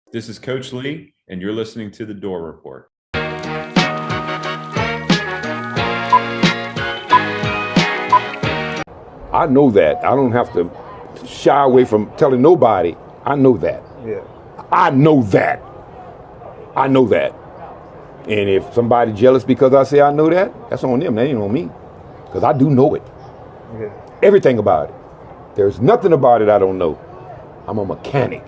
This is Coach Lee, and you're listening to The Door Report. I know that. I don't have to shy away from telling nobody. I know that. Yeah. I know that. I know that. And if somebody jealous because I say I know that, that's on them. That ain't on me. Because I do know it. Yeah. Everything about it. There's nothing about it I don't know. I'm a mechanic.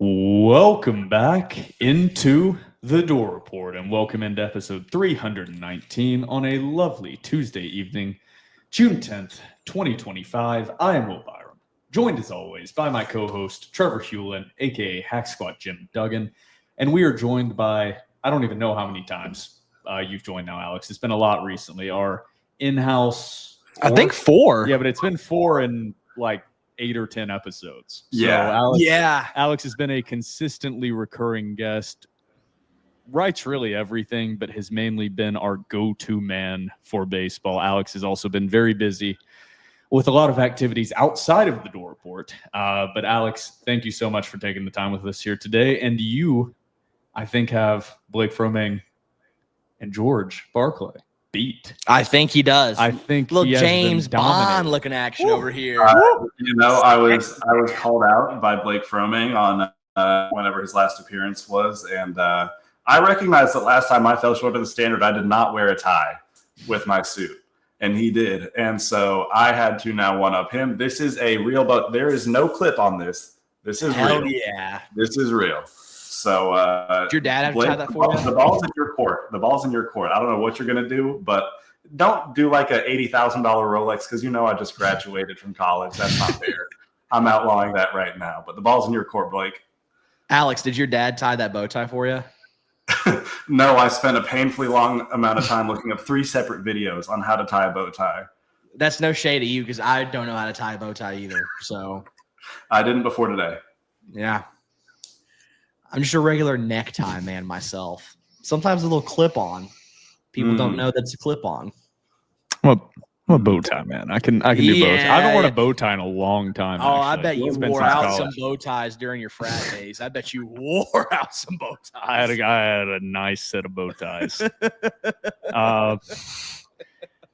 Welcome back into the Door Report and welcome into episode 319 on a lovely Tuesday evening, June 10th, 2025. I am Will Byrum, joined as always by my co-host Trevor Hulan, aka Hack Squat Jim Duggan, and we are joined by, I don't even know how many times you've joined now, Alex. It's been a lot recently. Our in-house, I think 4. Yeah, but it's been 4 in like 8 or 10 episodes. Yeah. So Alex has been a consistently recurring guest, writes really everything, but has mainly been our go-to man for baseball. Alex has also been very busy with a lot of activities outside of the Door Report. But Alex, thank you so much for taking the time with us here today. And you, I think, have Blake Fromming and George Barclay beat. I think he does. I think little he has James been dominating. Bond looking action over here. I was called out by Blake Fromming on whenever his last appearance was, and I recognized that last time I fell short of the standard. I did not wear a tie with my suit, and he did, and so I had to now one up him. This is a real, but there is no clip on this. This is Hell real. Yeah. This is real. So Did your dad have to Blake, tie that for you? The ball's in your court. The ball's in your court. I don't know what you're gonna do, but don't do like a $80,000 Rolex because you know I just graduated from college. That's not fair. I'm outlawing that right now. But the ball's in your court, Blake. Alex, did your dad tie that bow tie for you? No, I spent a painfully long amount of time looking up 3 separate videos on how to tie a bow tie. That's no shade to you because I don't know how to tie a bow tie either. So I didn't before today. yeah. I'm just a regular necktie man myself. Sometimes a little clip on. People don't know that's a clip on. I'm a bow tie man. I can do bow tie. I haven't worn a bow tie in a long time. Oh, actually. I bet you It's been wore since out college. some bow ties during your frat days. I bet you wore out some bow ties. I had a nice set of bow ties.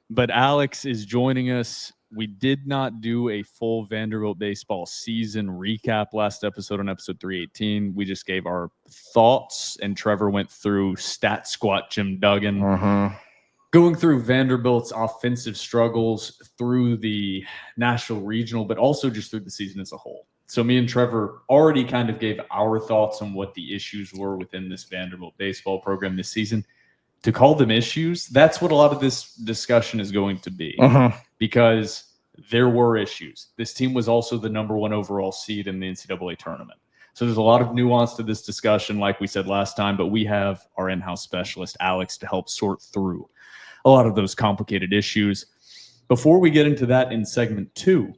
But Alex is joining us. We did not do a full Vanderbilt baseball season recap last episode on episode 318. We just gave our thoughts, and Trevor went through Stat Squat Jim Duggan, going through Vanderbilt's offensive struggles through the national regional, but also just through the season as a whole. So me and Trevor already kind of gave our thoughts on what the issues were within this Vanderbilt baseball program this season. To call them issues, that's what a lot of this discussion is going to be, because there were issues. This team was also the number 1 overall seed in the NCAA tournament. So there's a lot of nuance to this discussion, like we said last time, but we have our in-house specialist, Alex, to help sort through a lot of those complicated issues. Before we get into that in segment 2,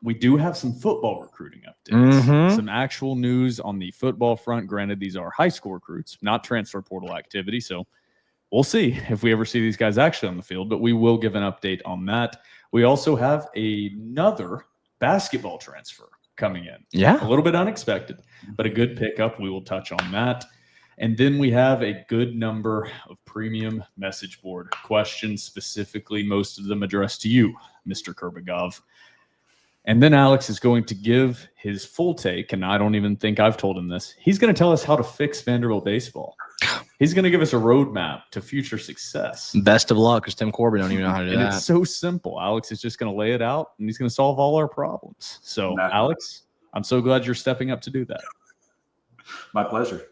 we do have some football recruiting updates, some actual news on the football front. Granted, these are high school recruits, not transfer portal activity. So we'll see if we ever see these guys actually on the field, but we will give an update on that. We also have another basketball transfer coming in. Yeah. A little bit unexpected, but a good pickup. We will touch on that. And then we have a good number of premium message board questions, specifically most of them addressed to you, Mr. Kurbegov. And then Alex is going to give his full take, and I don't even think I've told him this. He's going to tell us how to fix Vanderbilt baseball. He's going to give us a roadmap to future success. Best of luck, because Tim Corbin don't even know how to do And that. it's so simple. Alex is just going to lay it out, and he's going to solve all our problems. So, Alex, I'm so glad you're stepping up to do that. My pleasure.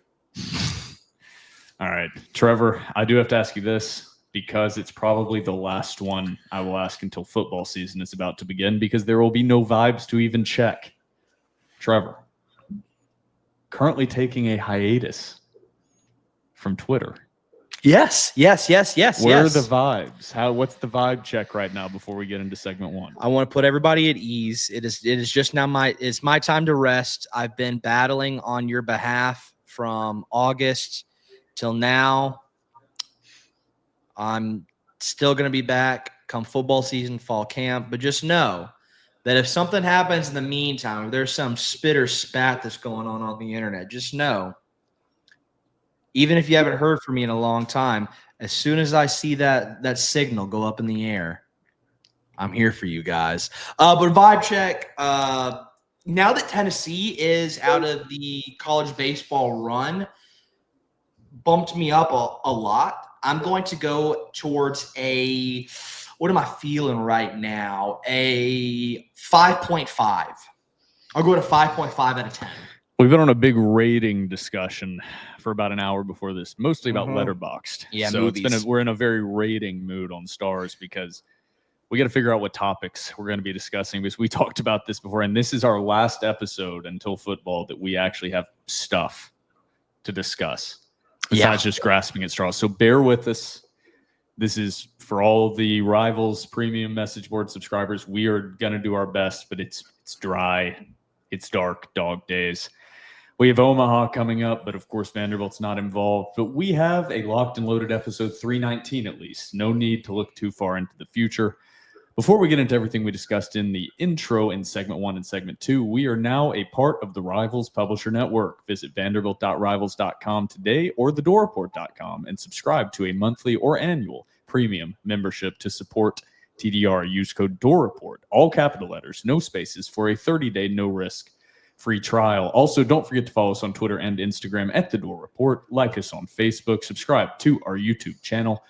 All right, Trevor, I do have to ask you this, because it's probably the last one I will ask until football season is about to begin, because there will be no vibes to even check. Trevor, currently taking a hiatus from Twitter. Yes. Where are the vibes? What's the vibe check right now before we get into segment one? I want to put everybody at ease. It is just now it's my time to rest. I've been battling on your behalf from August till now. I'm still going to be back come football season, fall camp, but just know that if something happens in the meantime, if there's some spit or spat that's going on the internet, just know, even if you haven't heard from me in a long time, as soon as I see that signal go up in the air, I'm here for you guys. But vibe check. Now that Tennessee is out of the college baseball run, bumped me up a lot. I'm going to go towards what am I feeling right now? A 5.5. I'll go to 5.5 out of 10. We've been on a big rating discussion for about an hour before this, mostly about Letterboxd. Yeah, so movies. we're in a very rating mood on Stars because we got to figure out what topics we're going to be discussing, because we talked about this before, and this is our last episode until football that we actually have stuff to discuss besides just grasping at straws. So bear with us. This is for all the Rivals premium message board subscribers. We are going to do our best, but it's dry. It's dark, dog days. We have Omaha coming up, but of course Vanderbilt's not involved. But we have a locked and loaded episode 319 at least. No need to look too far into the future. Before we get into everything we discussed in the intro in segment 1 and segment 2, we are now a part of the Rivals Publisher Network. Visit vanderbilt.rivals.com today or thedoreport.com and subscribe to a monthly or annual premium membership to support TDR. Use code DOORREPORT, all capital letters, no spaces, for a 30-day no-risk free trial. Also, don't forget to follow us on Twitter and Instagram at The Door Report. Like us on Facebook. Subscribe to our YouTube channel.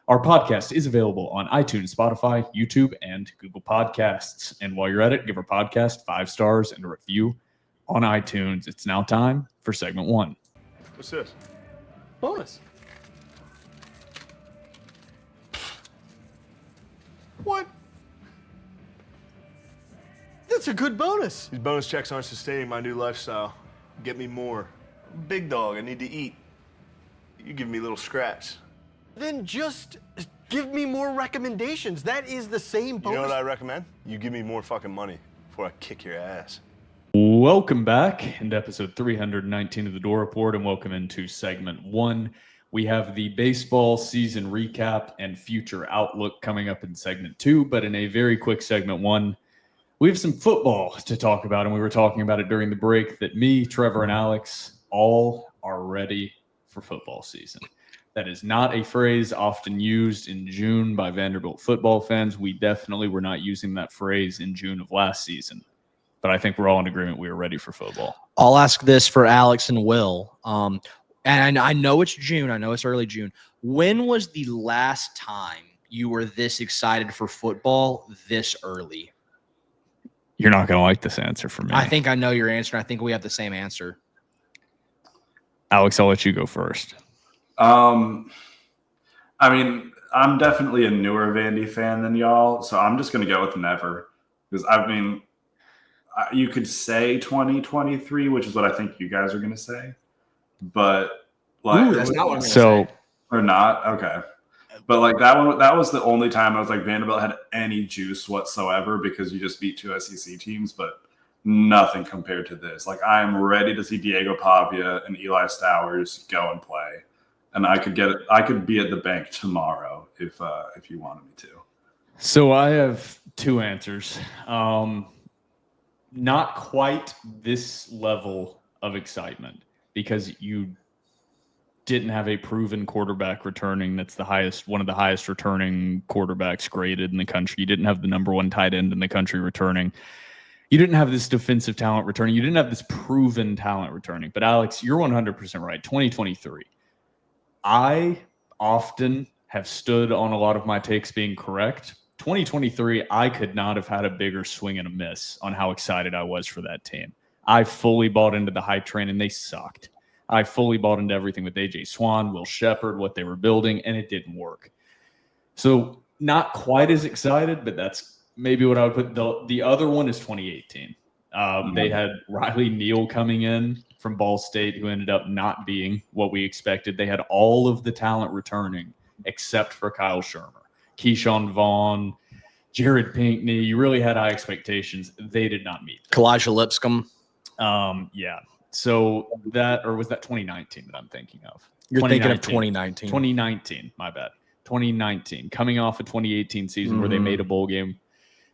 Our podcast is available on iTunes, Spotify, YouTube, and Google Podcasts. And while you're at it, give our podcast 5 stars and a review on iTunes. It's now time for segment 1. What's this? Bonus. What? That's a good bonus. These bonus checks aren't sustaining my new lifestyle. Get me more. I'm a big dog. I need to eat. You give me little scraps. Then just give me more recommendations. That is the same bonus. You know what I recommend? You give me more fucking money before I kick your ass. Welcome back into episode 319 of The Door Report, and welcome into segment 1. We have the baseball season recap and future outlook coming up in segment 2, but in a very quick segment 1, we have some football to talk about, and we were talking about it during the break that me, Trevor, and Alex all are ready for football season. That is not a phrase often used in June by Vanderbilt football fans. We definitely were not using that phrase in June of last season, but I think we're all in agreement we are ready for football. I'll ask this for Alex and Will. And I know it's June. I know it's early June. When was the last time you were this excited for football this early? You're not going to like this answer from me. I think I know your answer. I think we have the same answer. Alex, I'll let you go first. I mean, I'm definitely a newer Vandy fan than y'all, so I'm just going to go with never. Because, I mean, you could say 2023, which is what I think you guys are going to say. But, like, Ooh, that's not what I'm going to say. Or not? Okay. But, like, that was the only time I was like, Vanderbilt had any juice whatsoever because you just beat 2 SEC teams, but nothing compared to this. Like, I'm ready to see Diego Pavia and Eli Stowers go and play. And I could be at the bank tomorrow if you wanted me to. So I have 2 answers. Not quite this level of excitement because you didn't have a proven quarterback returning. That's one of the highest returning quarterbacks graded in the country. You didn't have the number 1 tight end in the country returning. You didn't have this defensive talent returning. You didn't have this proven talent returning. But Alex, you're 100% right. 2023. I often have stood on a lot of my takes being correct. 2023, I could not have had a bigger swing and a miss on how excited I was for that team. I fully bought into the hype train, and they sucked. I fully bought into everything with A.J. Swan, Will Shepard, what they were building, and it didn't work. So not quite as excited, but that's maybe what I would put. The other one is 2018. They had Riley Neal coming in from Ball State, who ended up not being what we expected. They had all of the talent returning except for Kyle Shermer, Keyshawn Vaughn, Jared Pinkney. You really had high expectations. They did not meet them. Kalijah Lipscomb. Yeah. So that, or was that 2019 that I'm thinking of? You're thinking of 2019. 2019, my bad. 2019, coming off a 2018 season where they made a bowl game.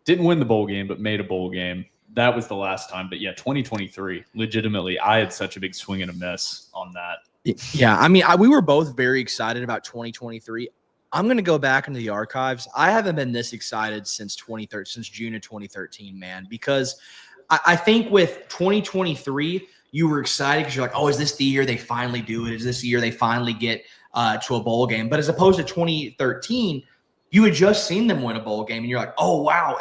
Didn't win the bowl game, but made a bowl game. That was the last time. But yeah, 2023, legitimately, I had such a big swing and a miss on that. Yeah, I mean, we were both very excited about 2023. I'm going to go back into the archives. I haven't been this excited since June of 2013, man, because I think with 2023, you were excited because you're like, oh, is this the year they finally do it? Is this the year they finally get to a bowl game? But as opposed to 2013, you had just seen them win a bowl game, and you're like, oh, wow,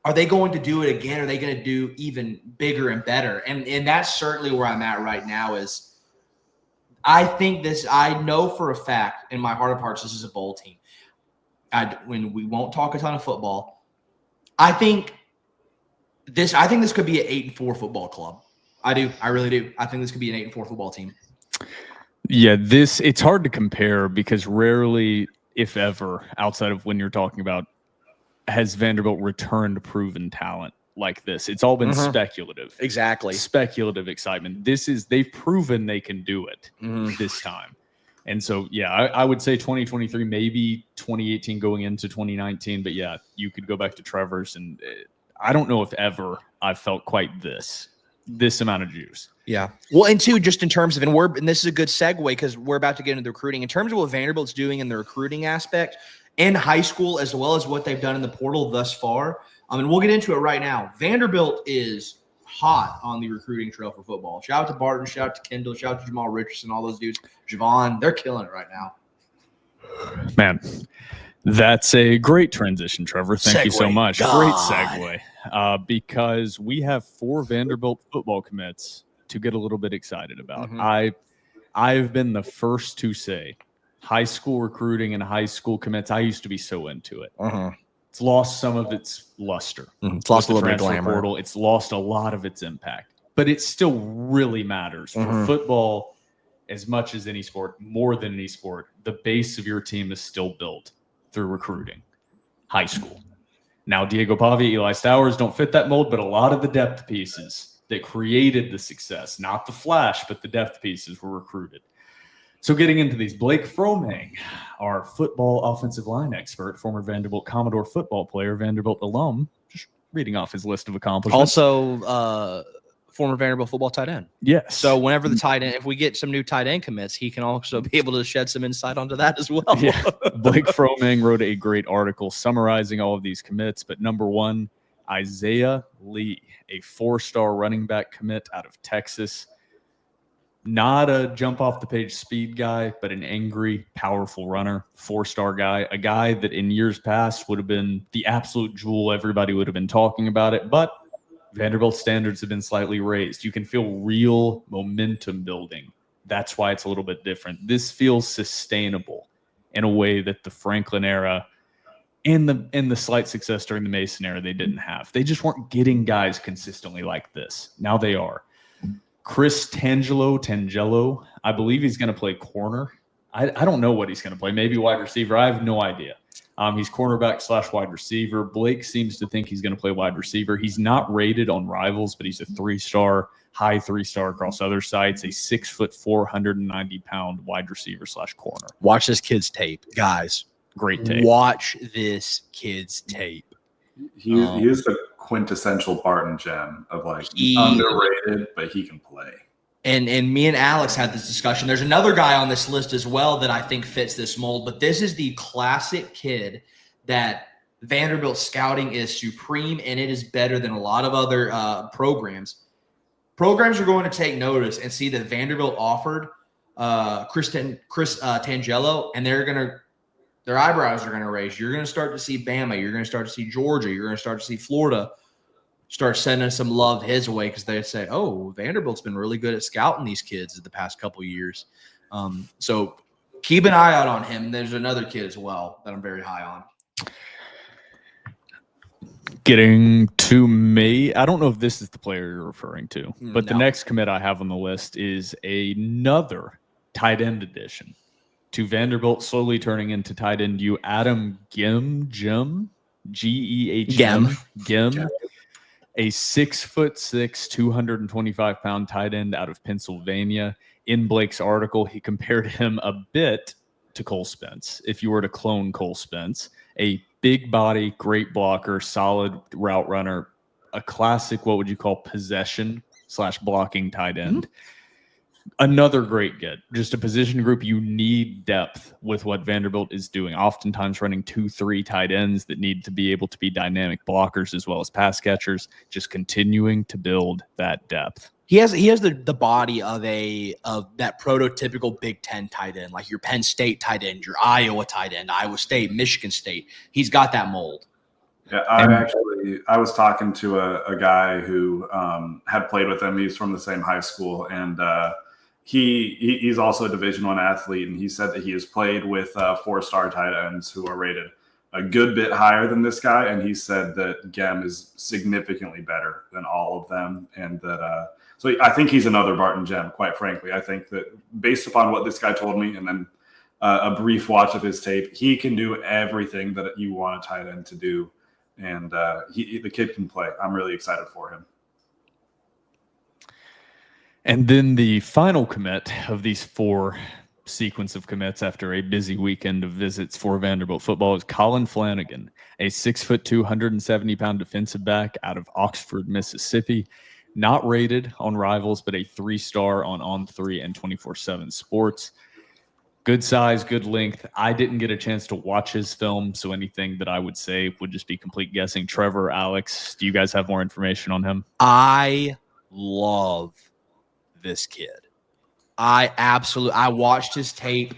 are they going to do it again? Are they going to do even bigger and better? And that's certainly where I'm at right now is I know for a fact in my heart of hearts, this is a bowl team. When we won't talk a ton of football, I think this could be an 8-4 football club. I do. I really do. I think this could be an 8-4 football team. Yeah, it's hard to compare because rarely, if ever, outside of when you're talking about, has Vanderbilt returned proven talent like this. It's all been speculative. Exactly. Speculative excitement. They've proven they can do it this time. And so, yeah, I would say 2023, maybe 2018 going into 2019. But yeah, you could go back to Trevor's, and I don't know if ever I've felt quite this amount of juice. Yeah. Well, and two, just in terms of, and this is a good segue because we're about to get into the recruiting. In terms of what Vanderbilt's doing in the recruiting aspect in high school, as well as what they've done in the portal thus far, and we'll get into it right now. Vanderbilt is hot on the recruiting trail for football. Shout out to Barton, shout out to Kendall, shout out to Jamal Richardson, all those dudes. Javon, they're killing it right now. Man, that's a great transition, Trevor. Thank you so much. God. Great segue. Because we have 4 Vanderbilt football commits to get a little bit excited about. I've been the first to say high school recruiting and high school commits, I used to be so into it. It's lost some of its luster. It's lost a little bit of glamour. Portal. It's lost a lot of its impact. But it still really matters for football as much as any sport, more than any sport. The base of your team is still built through recruiting. High school. Now, Diego Pavia, Eli Stowers don't fit that mold, but a lot of the depth pieces that created the success, not the flash, but the depth pieces were recruited. So getting into these, Blake Froming, our football offensive line expert, former Vanderbilt Commodore football player, Vanderbilt alum, just reading off his list of accomplishments. Also, former Vanderbilt football tight end. Yes. So whenever the tight end, if we get some new tight end commits, he can also be able to shed some insight onto that as well. Yeah. Blake Froming wrote a great article summarizing all of these commits. But number 1, Isaiah Lee, a 4-star running back commit out of Texas. Not a jump off the page speed guy, but an angry, powerful runner, 4-star guy, a guy that in years past would have been the absolute jewel. Everybody would have been talking about it, but Vanderbilt standards have been slightly raised. You can feel real momentum building. That's why it's a little bit different. This feels sustainable in a way that the Franklin era and the slight success during the Mason era they didn't have. They just weren't getting guys consistently like this. Now they are. Chris Tangelo, I believe he's going to play corner. I don't know what he's going to play. Maybe wide receiver. I have no idea. He's cornerback / wide receiver. Blake seems to think he's going to play wide receiver. He's not rated on Rivals, but he's a 3-star, high 3-star across other sites, a 6'4", 190-pound wide receiver / corner. Watch this kid's tape, guys. Great tape. Watch this kid's tape. He is the quintessential Barton gem of underrated, but he can play. And me and Alex had this discussion. There's another guy on this list as well that I think fits this mold, but this is the classic kid that Vanderbilt scouting is supreme, and it is better than a lot of other programs. Programs are going to take notice and see that Vanderbilt offered Chris Tangelo, and their eyebrows are going to raise. You're going to start to see Bama. You're going to start to see Georgia. You're going to start to see Florida start sending some love his way because they say, oh, Vanderbilt's been really good at scouting these kids the past couple of years. So keep an eye out on him. There's another kid as well that I'm very high on. Getting to me, I don't know if this is the player you're referring to, but the No. next commit I have on the list is another tight end addition to Vanderbilt, slowly turning into tight end you, Adam Gem, Gehm, Gem, a 6'6", 225-pound tight end out of Pennsylvania. In Blake's article, he compared him a bit to Cole Spence. If you were to clone Cole Spence, a big body, great blocker, solid route runner, a classic, what would you call possession/blocking tight end. Another great get. Just a position group you need depth with what Vanderbilt is doing. Oftentimes running 2-3 tight ends that need to be able to be dynamic blockers as well as pass catchers. Just continuing to build that depth. He has the body of that prototypical Big Ten tight end, like your Penn State tight end, your Iowa tight end, Iowa State, Michigan State. He's got that mold. Yeah, I was talking to a guy who had played with him. He's from the same high school, and he's also a Division I athlete. And he said that he has played with 4-star tight ends who are rated a good bit higher than this guy. And he said that Gem is significantly better than all of them, and that. So I think he's another Barton Gem, quite frankly. I think that based upon what this guy told me and then a brief watch of his tape, he can do everything that you want a tight end to do. And the kid can play. I'm really excited for him. And then the final commit of these 4 sequence of commits after a busy weekend of visits for Vanderbilt football is Colin Flanigan, a 6'2", 170-pound defensive back out of Oxford, Mississippi. Not rated on Rivals, but a 3-star on On3 and 24/7 Sports. Good size, good length. I didn't get a chance to watch his film, so anything that I would say would just be complete guessing. Trevor, Alex, do you guys have more information on him? I love this kid. I watched his tape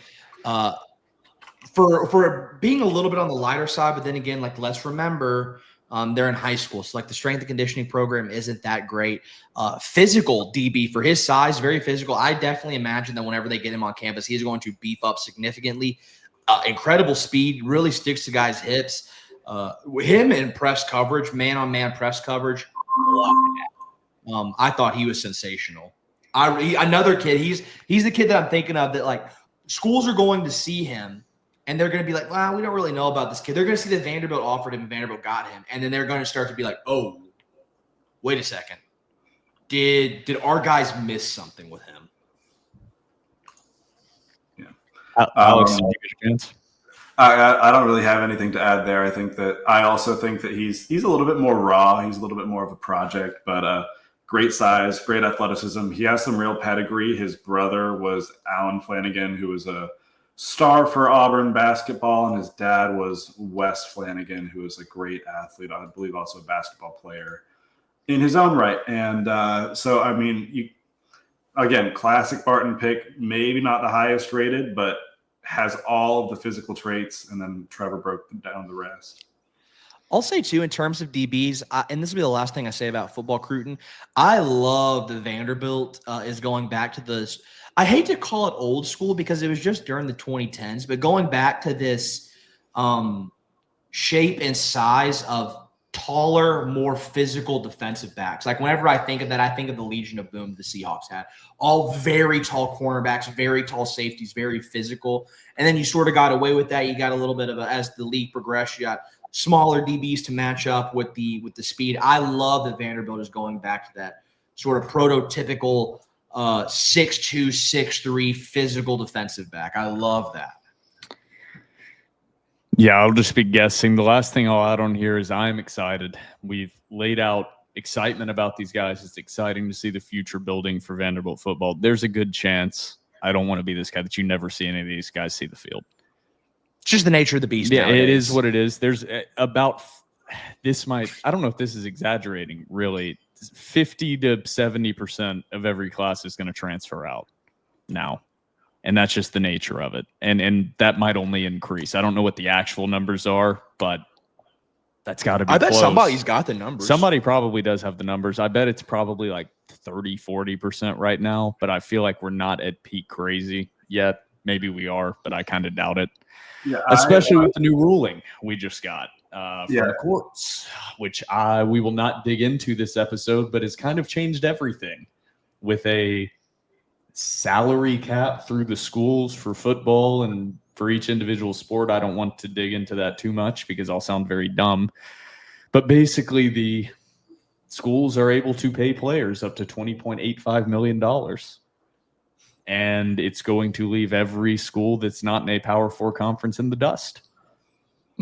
for being a little bit on the lighter side, but then again, like, let's remember they're in high school. So like the strength and conditioning program isn't that great. Physical DB for his size, very physical. I definitely imagine that whenever they get him on campus, he's going to beef up significantly. Incredible speed, really sticks to guys' hips. Him in press coverage, man-on-man press coverage, I thought he was sensational. Another kid, he's the kid that I'm thinking of that, like, schools are going to see him and they're going to be like, well, we don't really know about this kid. They're going to see that Vanderbilt offered him and Vanderbilt got him. And then they're going to start to be like, oh, wait a second. Did our guys miss something with him? Yeah. Alex, did you get a chance? I don't really have anything to add there. I also think that he's a little bit more raw. He's a little bit more of a project, but great size, great athleticism. He has some real pedigree. His brother was Alan Flanigan, who was a star for Auburn basketball, and his dad was Wes Flanigan, who was a great athlete, I believe also a basketball player in his own right. And so, I mean, again, classic Barton pick, maybe not the highest rated, but has all of the physical traits, and then Trevor broke down the rest. I'll say, too, in terms of DBs, and this will be the last thing I say about football, Cruton, I love that Vanderbilt is going back to this. I hate to call it old school because it was just during the 2010s, but going back to this shape and size of taller, more physical defensive backs. Like, whenever I think of that, I think of the Legion of Boom the Seahawks had. All very tall cornerbacks, very tall safeties, very physical. And then you sort of got away with that. You got a little bit of as the league progressed, you got smaller DBs to match up with the speed. I love that Vanderbilt is going back to that sort of prototypical 6'2", 6'3" physical defensive back. I love that. Yeah, I'll just be guessing. The last thing I'll add on here is I'm excited. We've laid out excitement about these guys. It's exciting to see the future building for Vanderbilt football. There's a good chance. I don't want to be this guy that you never see any of these guys see the field. It's just the nature of the beast. Yeah, nowadays. it is what it is. There's about this might, I don't know if this is exaggerating, really. 50 to 70% of every class is going to transfer out now. And that's just the nature of it. And that might only increase. I don't know what the actual numbers are, but that's got to be I bet close. somebody's got the numbers. Somebody probably does have the numbers. I bet it's probably like 30, 40% right now, but I feel like we're not at peak crazy yet. Maybe we are, but I kind of doubt it. Yeah, Especially with the new ruling we just got. from the courts, which we will not dig into this episode, but has kind of changed everything with a salary cap through the schools for football and for each individual sport. I don't want to dig into that too much because I'll sound very dumb. But basically, the schools are able to pay players up to $20.85 million. And it's going to leave every school that's not in a Power 4 conference in the dust.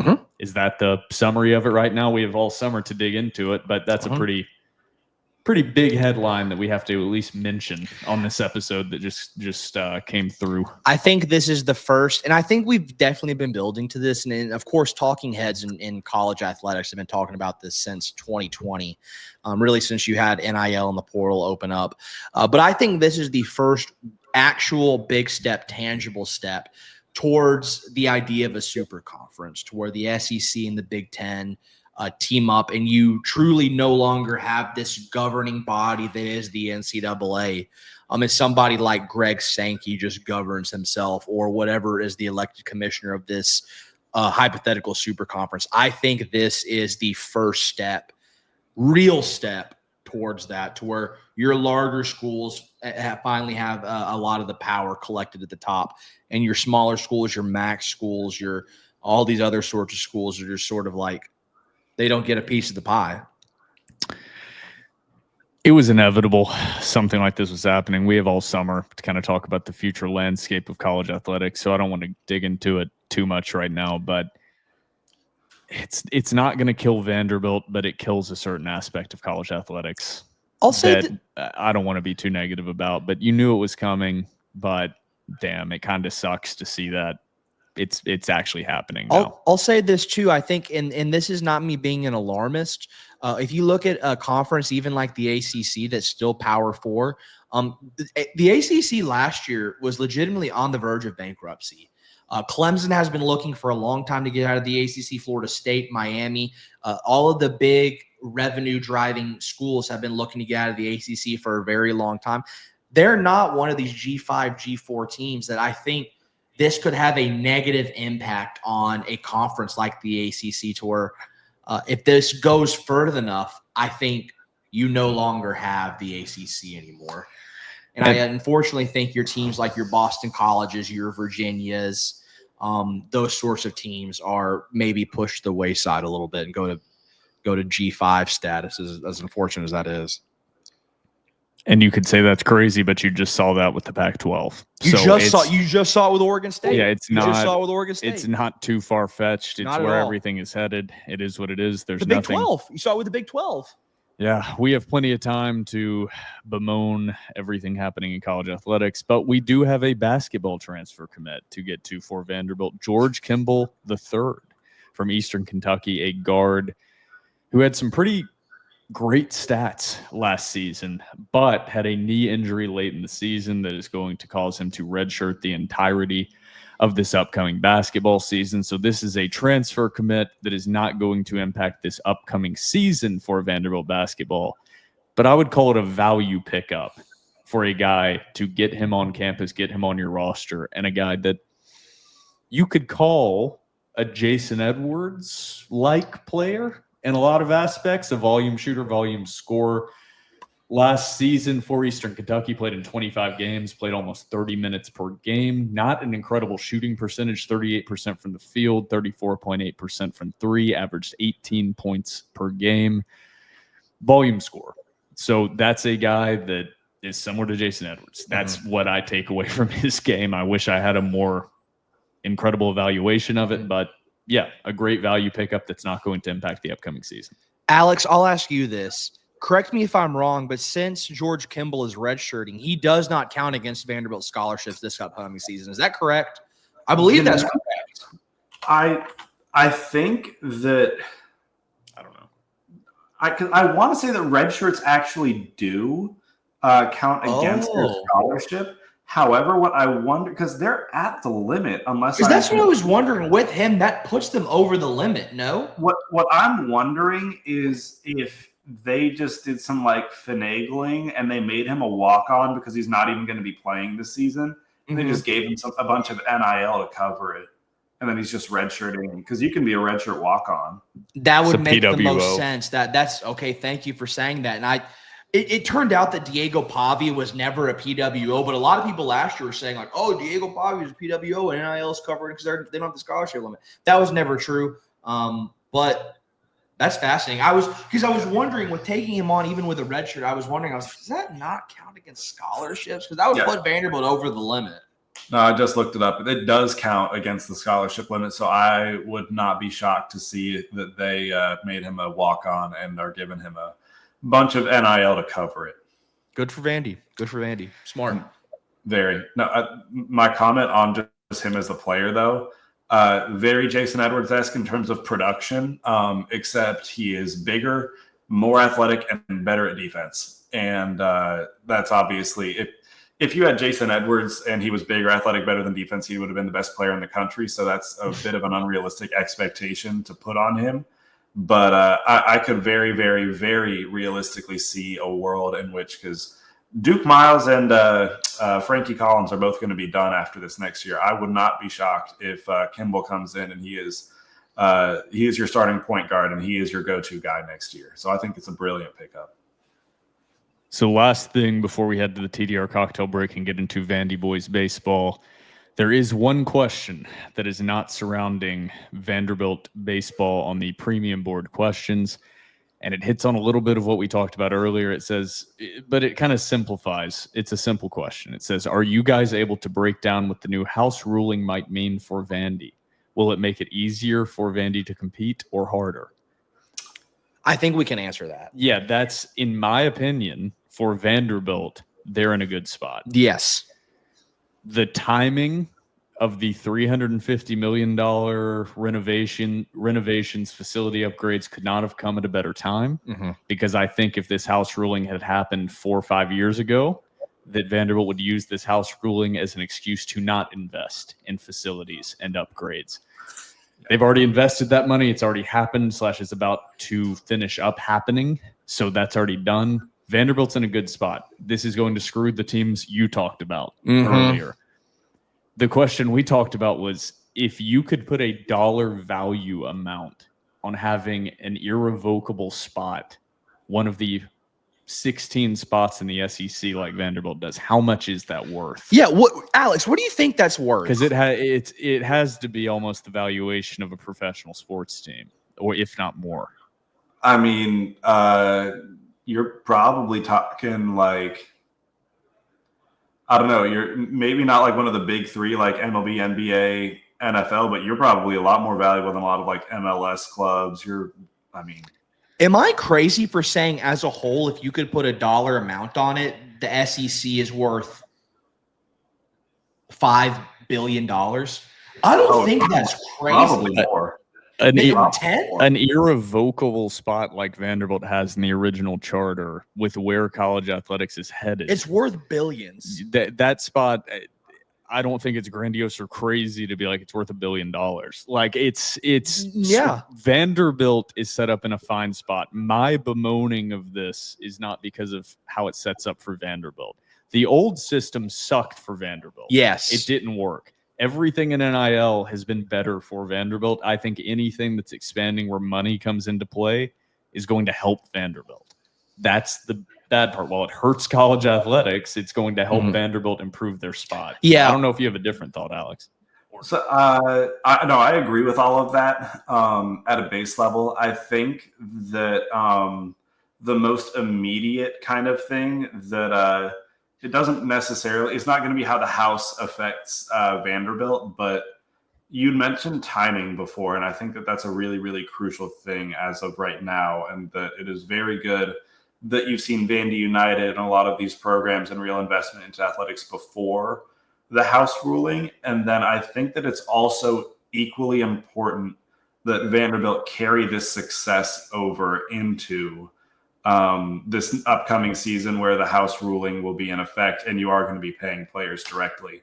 Mm-hmm. Is that the summary of it right now? We have all summer to dig into it, but that's a pretty big headline that we have to at least mention on this episode that just came through. I think this is the first, and I think we've definitely been building to this. And of course, talking heads in college athletics have been talking about this since 2020, really since you had NIL and the portal open up. But I think this is the first actual big step, tangible step towards the idea of a super conference, to where the SEC and the Big Ten team up, and you truly no longer have this governing body that is the NCAA. It's somebody like Greg Sankey just governs himself, or whatever is the elected commissioner of this hypothetical super conference. I think this is the first step, real step towards that, to where your larger schools finally have a lot of the power collected at the top, and your smaller schools, your MAC schools, your all these other sorts of schools are just sort of like, they don't get a piece of the pie. It was inevitable something like this was happening. We have all summer to kind of talk about the future landscape of college athletics, so I don't want to dig into it too much right now, but it's not going to kill Vanderbilt, but it kills a certain aspect of college athletics. I'll say that I don't want to be too negative about, but you knew it was coming, but damn, it kind of sucks to see that it's actually happening now. I'll say this too. I think, and this is not me being an alarmist. If you look at a conference, even like the ACC, that's still Power 4, the ACC last year was legitimately on the verge of bankruptcy. Clemson has been looking for a long time to get out of the ACC. Florida State, Miami, all of the big revenue-driving schools have been looking to get out of the ACC for a very long time. They're not one of these G5, G4 teams that I think this could have a negative impact on a conference like the ACC, to where if this goes further enough, I think you no longer have the ACC anymore. And I unfortunately think your teams like your Boston Colleges, your Virginias, those sorts of teams are maybe pushed the wayside a little bit and go to G5 status, as unfortunate as that is. And you could say that's crazy, but you just saw that with the Pac-12. You just saw it with Oregon State. Yeah, you just saw it with Oregon State. It's not too far-fetched. It's Not at where all. everything is headed. It is what it is. There's The Big nothing. 12. You saw it with the Big 12. Yeah, we have plenty of time to bemoan everything happening in college athletics, but we do have a basketball transfer commit to get to for Vanderbilt. George Kimball III from Eastern Kentucky, a guard who had some pretty great stats last season, but had a knee injury late in the season that is going to cause him to redshirt the entirety of this upcoming basketball season. So this is a transfer commit that is not going to impact this upcoming season for Vanderbilt basketball, but I would call it a value pickup for a guy to get him on campus, get him on your roster, and a guy that you could call a Jason Edwards-like player in a lot of aspects, a volume shooter, volume scorer. Last season for Eastern Kentucky, played in 25 games, played almost 30 minutes per game. Not an incredible shooting percentage, 38% from the field, 34.8% from three, averaged 18 points per game. Volume scorer. So that's a guy that is similar to Jason Edwards. That's what I take away from his game. I wish I had a more incredible evaluation of it, but yeah, a great value pickup that's not going to impact the upcoming season. Alex, I'll ask you this. Correct me if I'm wrong, but since George Kimball is redshirting, he does not count against Vanderbilt scholarships this upcoming season. Is that correct? I believe that's correct. I think that I don't know. I want to say that red shirts actually do count against their scholarship. However, what I wonder, because they're at the limit, because that's what I was wondering. With him, that puts them over the limit. No. What I'm wondering is if they just did some like finagling and they made him a walk-on because he's not even going to be playing this season. And they just gave him a bunch of NIL to cover it. and then he's just redshirting because you can be a redshirt walk-on. That would It's a make the PWO. most sense. That's okay. Thank you for saying that. And it turned out that Diego Pavia was never a PWO, but a lot of people last year were saying like, "Oh, Diego Pavia is a PWO and NIL is covered because they don't have the scholarship limit." That was never true. But that's fascinating. I was wondering with taking him on even with a red shirt, I was wondering, does that not count against scholarships? Because that would put Vanderbilt over the limit. No, I just looked it up. It does count against the scholarship limit, so I would not be shocked to see that they made him a walk-on and are giving him a bunch of NIL to cover it. Good for Vandy. Good for Vandy. Smart. Very. No, my comment on just him as a player, though, very Jason Edwards-esque in terms of production, except he is bigger, more athletic, and better at defense. And that's obviously if you had Jason Edwards and he was bigger, athletic, better than defense, he would have been the best player in the country. So that's a bit of an unrealistic expectation to put on him. But I could very, very, very realistically see a world in which, because Duke Miles and Frankie Collins are both going to be done after this next year. I would not be shocked if Kimball comes in and he is your starting point guard and he is your go-to guy next year. So I think it's a brilliant pickup. So last thing before we head to the TDR cocktail break and get into VandyBoys baseball, there is one question that is not surrounding Vanderbilt baseball on the premium board questions, and it hits on a little bit of what we talked about earlier. It says, but it kind of simplifies. It's a simple question. It says, are you guys able to break down what the new House ruling might mean for Vandy? Will it make it easier for Vandy to compete or harder? I think we can answer that. Yeah, that's, in my opinion, for Vanderbilt, they're in a good spot. Yes. The timing of the $350 million renovations, facility upgrades could not have come at a better time, because I think if this House ruling had happened 4 or 5 years ago, that Vanderbilt would use this House ruling as an excuse to not invest in facilities and upgrades. They've already invested that money. It's already happened / is about to finish up happening. So that's already done. Vanderbilt's in a good spot. This is going to screw the teams you talked about earlier. The question we talked about was, if you could put a dollar value amount on having an irrevocable spot, one of the 16 spots in the SEC like Vanderbilt does, how much is that worth? Yeah, Alex, what do you think that's worth? Because it has to be almost the valuation of a professional sports team, or if not more. I mean, you're probably talking like, I don't know, you're maybe not like one of the big three like MLB, NBA, NFL, but you're probably a lot more valuable than a lot of like MLS clubs. Am I crazy for saying as a whole, if you could put a dollar amount on it, the SEC is worth $5 billion? I don't think that's crazy. Probably more. An irrevocable spot like Vanderbilt has in the original charter with where college athletics is headed. It's worth billions. That spot, I don't think it's grandiose or crazy to be like it's worth $1 billion. Like it's Vanderbilt is set up in a fine spot. My bemoaning of this is not because of how it sets up for Vanderbilt. The old system sucked for Vanderbilt. Yes. It didn't work. Everything in NIL has been better for Vanderbilt. I think anything that's expanding where money comes into play is going to help Vanderbilt. That's the bad part. While it hurts college athletics, it's going to help Vanderbilt improve their spot. Yeah. I don't know if you have a different thought, Alex. So I agree with all of that at a base level. I think that the most immediate kind of thing that it doesn't necessarily, it's not going to be how the House affects Vanderbilt, but you mentioned timing before, and I think that that's a really, really crucial thing as of right now, and that it is very good that you've seen Vandy United and a lot of these programs and real investment into athletics before the House ruling. And then I think that it's also equally important that Vanderbilt carry this success over into this upcoming season where the House ruling will be in effect and you are going to be paying players directly.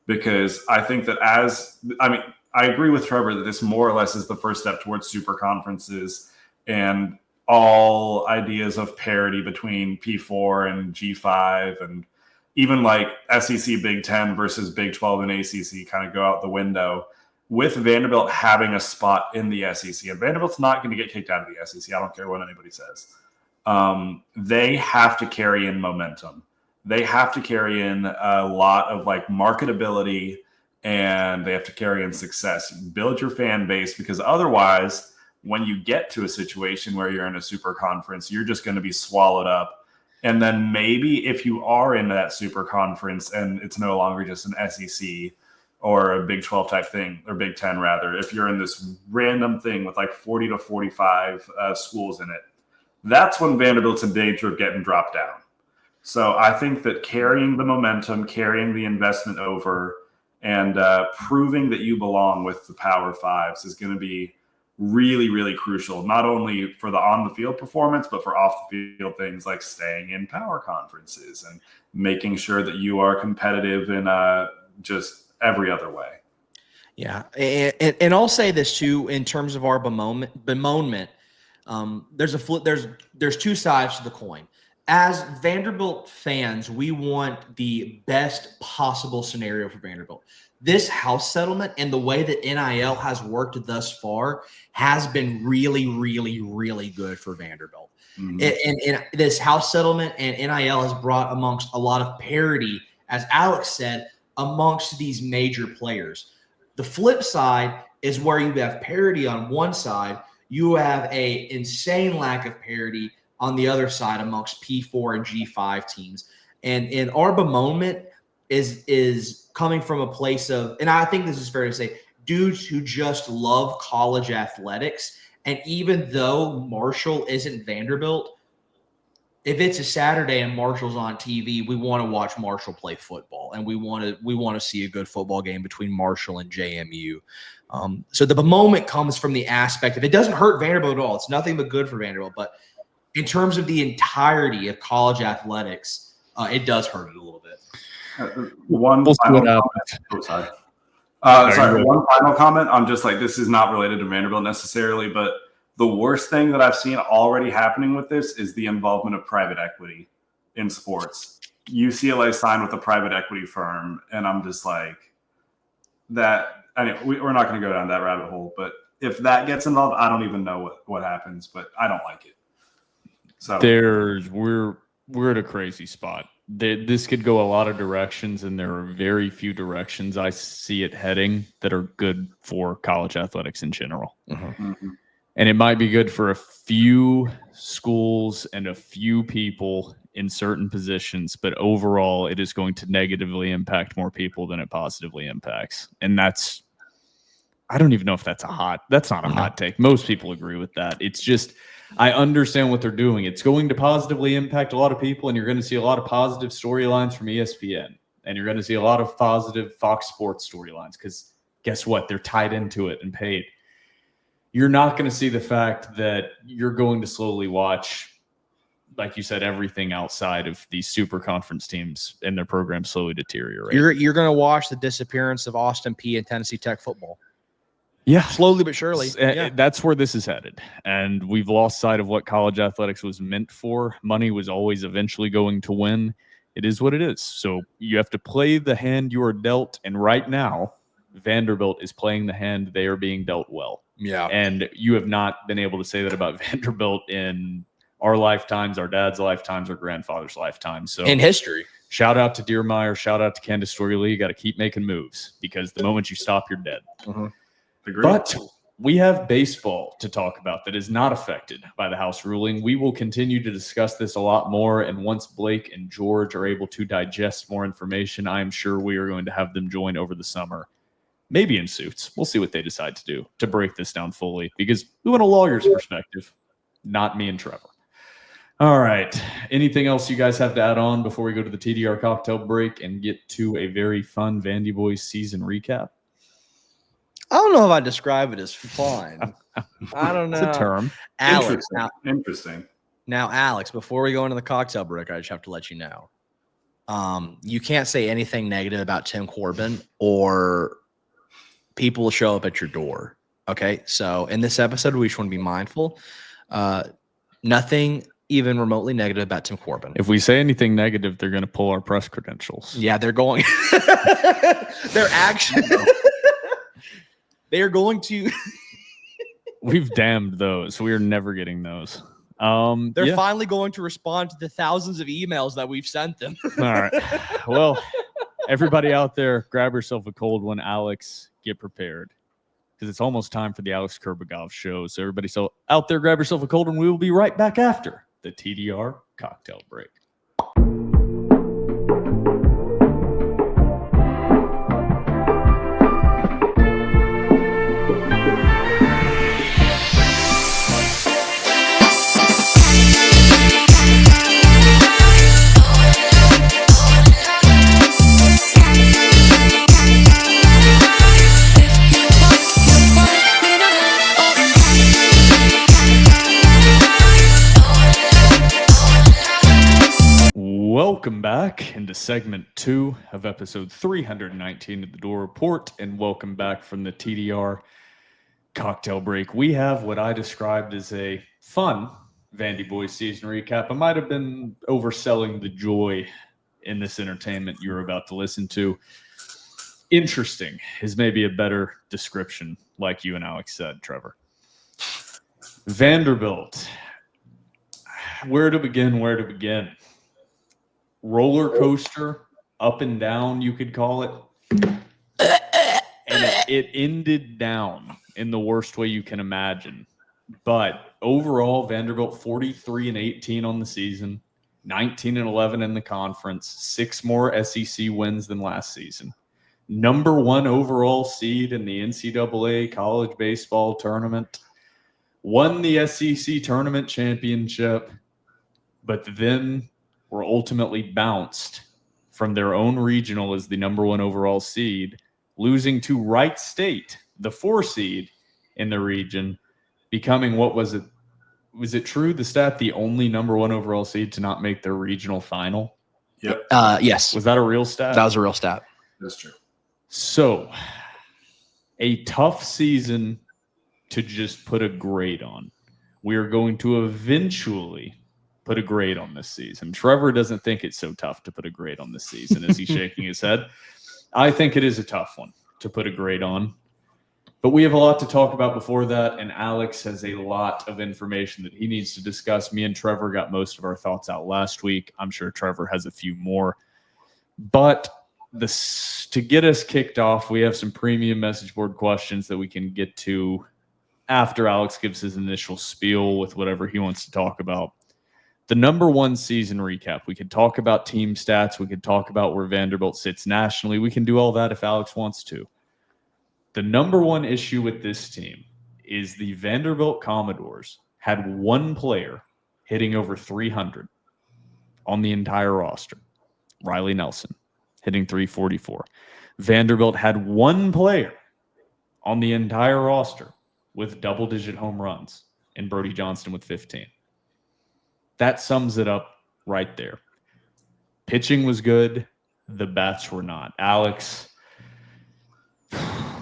Because I think that I agree with Trevor that this more or less is the first step towards super conferences and all ideas of parity between P4 and G5 and even like SEC Big 10 versus Big 12 and ACC kind of go out the window with Vanderbilt having a spot in the SEC, and Vanderbilt's not going to get kicked out of the SEC. I don't care what anybody says. They have to carry in momentum. They have to carry in a lot of like marketability, and they have to carry in success. Build your fan base, because otherwise, when you get to a situation where you're in a super conference, you're just going to be swallowed up. And then maybe if you are in that super conference and it's no longer just an SEC or a Big 12 type thing, or Big 10 rather, if you're in this random thing with like 40 to 45 schools in it, that's when Vanderbilt's in danger of getting dropped down. So I think that carrying the momentum, carrying the investment over, and proving that you belong with the Power Fives is going to be really, really crucial, not only for the on-the-field performance, but for off-the-field things like staying in power conferences and making sure that you are competitive in just every other way. Yeah, and I'll say this too in terms of our bemoanment. There's two sides to the coin. As Vanderbilt fans, we want the best possible scenario for Vanderbilt. This house settlement and the way that NIL has worked thus far has been really, really, really good for Vanderbilt. Mm-hmm. And this house settlement and NIL has brought amongst a lot of parity, as Alex said, amongst these major players. The flip side is where you have parity on one side, you have a insane lack of parity on the other side amongst P4 and G5 teams. And our bemoanment is coming from a place of, and I think this is fair to say, dudes who just love college athletics. And even though Marshall isn't Vanderbilt, if it's a Saturday and Marshall's on TV, we want to watch Marshall play football, and we want to see a good football game between Marshall and JMU. So the bemoanment comes from the aspect of, it doesn't hurt Vanderbilt at all. It's nothing but good for Vanderbilt. But in terms of the entirety of college athletics, it does hurt it a little bit. One final comment on just like, this is not related to Vanderbilt necessarily, but the worst thing that I've seen already happening with this is the involvement of private equity in sports. UCLA signed with a private equity firm, and I'm just like, that. Anyway, we're not going to go down that rabbit hole, but if that gets involved, I don't even know what happens, but I don't like it. So we're at a crazy spot. This could go a lot of directions, and there are very few directions I see it heading that are good for college athletics in general. Mm-hmm. Mm-hmm. And it might be good for a few schools and a few people in certain positions, but overall it is going to negatively impact more people than it positively impacts. And I don't even know if that's not a hot take. Most people agree with that. It's just, I understand what they're doing. It's going to positively impact a lot of people, and you're going to see a lot of positive storylines from ESPN, and you're going to see a lot of positive Fox Sports storylines, because guess what? They're tied into it and paid. You're not going to see the fact that you're going to slowly watch, like you said, everything outside of these super conference teams and their programs slowly deteriorate. You're going to watch the disappearance of Austin Peay and Tennessee Tech football. Yeah. Slowly but surely. Yeah. That's where this is headed. And we've lost sight of what college athletics was meant for. Money was always eventually going to win. It is what it is. So you have to play the hand you are dealt. And right now, Vanderbilt is playing the hand they are being dealt well. Yeah. And you have not been able to say that about Vanderbilt in our lifetimes, our dad's lifetimes, our grandfather's lifetimes. So in history. Shout out to Deermeyer. Shout out to Candace Story-Lee. You got to keep making moves, because the moment you stop, you're dead. Mm-hmm. Agreed. But we have baseball to talk about that is not affected by the House ruling. We will continue to discuss this a lot more. And once Blake and George are able to digest more information, I'm sure we are going to have them join over the summer. Maybe in suits. We'll see what they decide to do to break this down fully, because we want a lawyer's perspective, not me and Trevor. All right. Anything else you guys have to add on before we go to the TDR cocktail break and get to a very fun VandyBoys season recap? I don't know if I describe it as fun. I don't know. It's a term. Alex. Interesting. Now, Alex, before we go into the cocktail break, I just have to let you know. You can't say anything negative about Tim Corbin, or people will show up at your door. Okay. So in this episode, we just want to be mindful. Nothing even remotely negative about Tim Corbin. If we say anything negative, they're going to pull our press credentials. Yeah, they're going. They're actually. They are going to. We've damned those. We are never getting those. They're Yeah. finally going to respond to the thousands of emails that we've sent them. All right. Well, everybody out there, grab yourself a cold one. Alex, get prepared because it's almost time for the Alex Kurbegov show. So everybody out there, grab yourself a cold one. We will be right back after the TDR cocktail break. Welcome back into segment 2 of episode 319 of the Door Report, and welcome back from the TDR cocktail break. We have what I described as a fun VandyBoys season recap. I might have been overselling the joy in this entertainment you're about to listen to. Interesting is maybe a better description, like you and Alex said, Trevor. Vanderbilt. Where to begin? Roller coaster, up and down, you could call it. And it ended down in the worst way you can imagine. But overall, Vanderbilt 43-18 on the season, 19-11 in the conference, 6 more SEC wins than last season. Number 1 overall seed in the NCAA college baseball tournament. Won the SEC tournament championship, but then were ultimately bounced from their own regional as the number 1 overall seed, losing to Wright State, the 4 seed in the region, becoming what was it? Was it true, the stat, the only number 1 overall seed to not make their regional final? Yep, Yes. Was that a real stat? That was a real stat. that's true. So, a tough season to just put a grade on. We are going to eventually put a grade on this season. Trevor doesn't think it's so tough to put a grade on this season as he's shaking his head. I think it is a tough one to put a grade on. But we have a lot to talk about before that, and Alex has a lot of information that he needs to discuss. Me and Trevor got most of our thoughts out last week. I'm sure Trevor has a few more. But to get us kicked off, we have some premium message board questions that we can get to after Alex gives his initial spiel with whatever he wants to talk about. The number 1 season recap. We could talk about team stats. We could talk about where Vanderbilt sits nationally. We can do all that if Alex wants to. The number 1 issue with this team is the Vanderbilt Commodores had 1 player hitting over 300 on the entire roster. Riley Nelson hitting 344. Vanderbilt had 1 player on the entire roster with double-digit home runs, and Brody Johnston with 15. That sums it up right there. Pitching was good. The bats were not. Alex,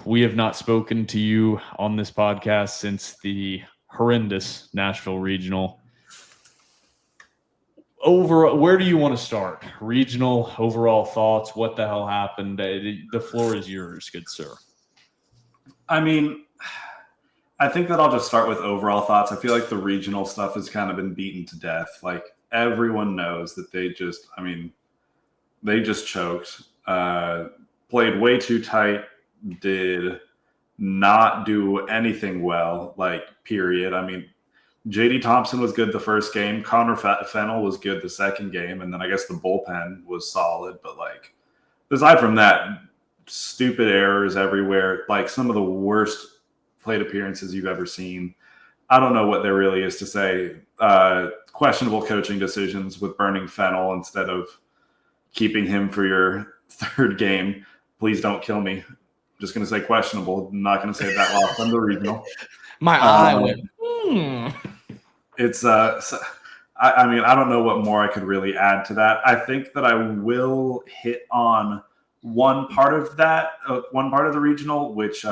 we have not spoken to you on this podcast since the horrendous Nashville Regional. Where do you want to start? Regional, overall thoughts, what the hell happened? The floor is yours, good sir. I mean, I think that I'll just start with overall thoughts. I feel like the regional stuff has kind of been beaten to death. Like, everyone knows that they just choked, played way too tight, did not do anything well, like, period. I mean, J.D. Thompson was good the first game. Connor Fennell was good the second game. And then I guess the bullpen was solid. But, like, aside from that, stupid errors everywhere. Like, some of the worst plate appearances you've ever seen. I don't know what there really is to say. Questionable coaching decisions with burning Fennell instead of keeping him for your 3rd game. Please don't kill me. Just going to say questionable. I'm not going to say that loss on the regional. My eye went, It's I mean, I don't know what more I could really add to that. I think that I will hit on one part of the regional, which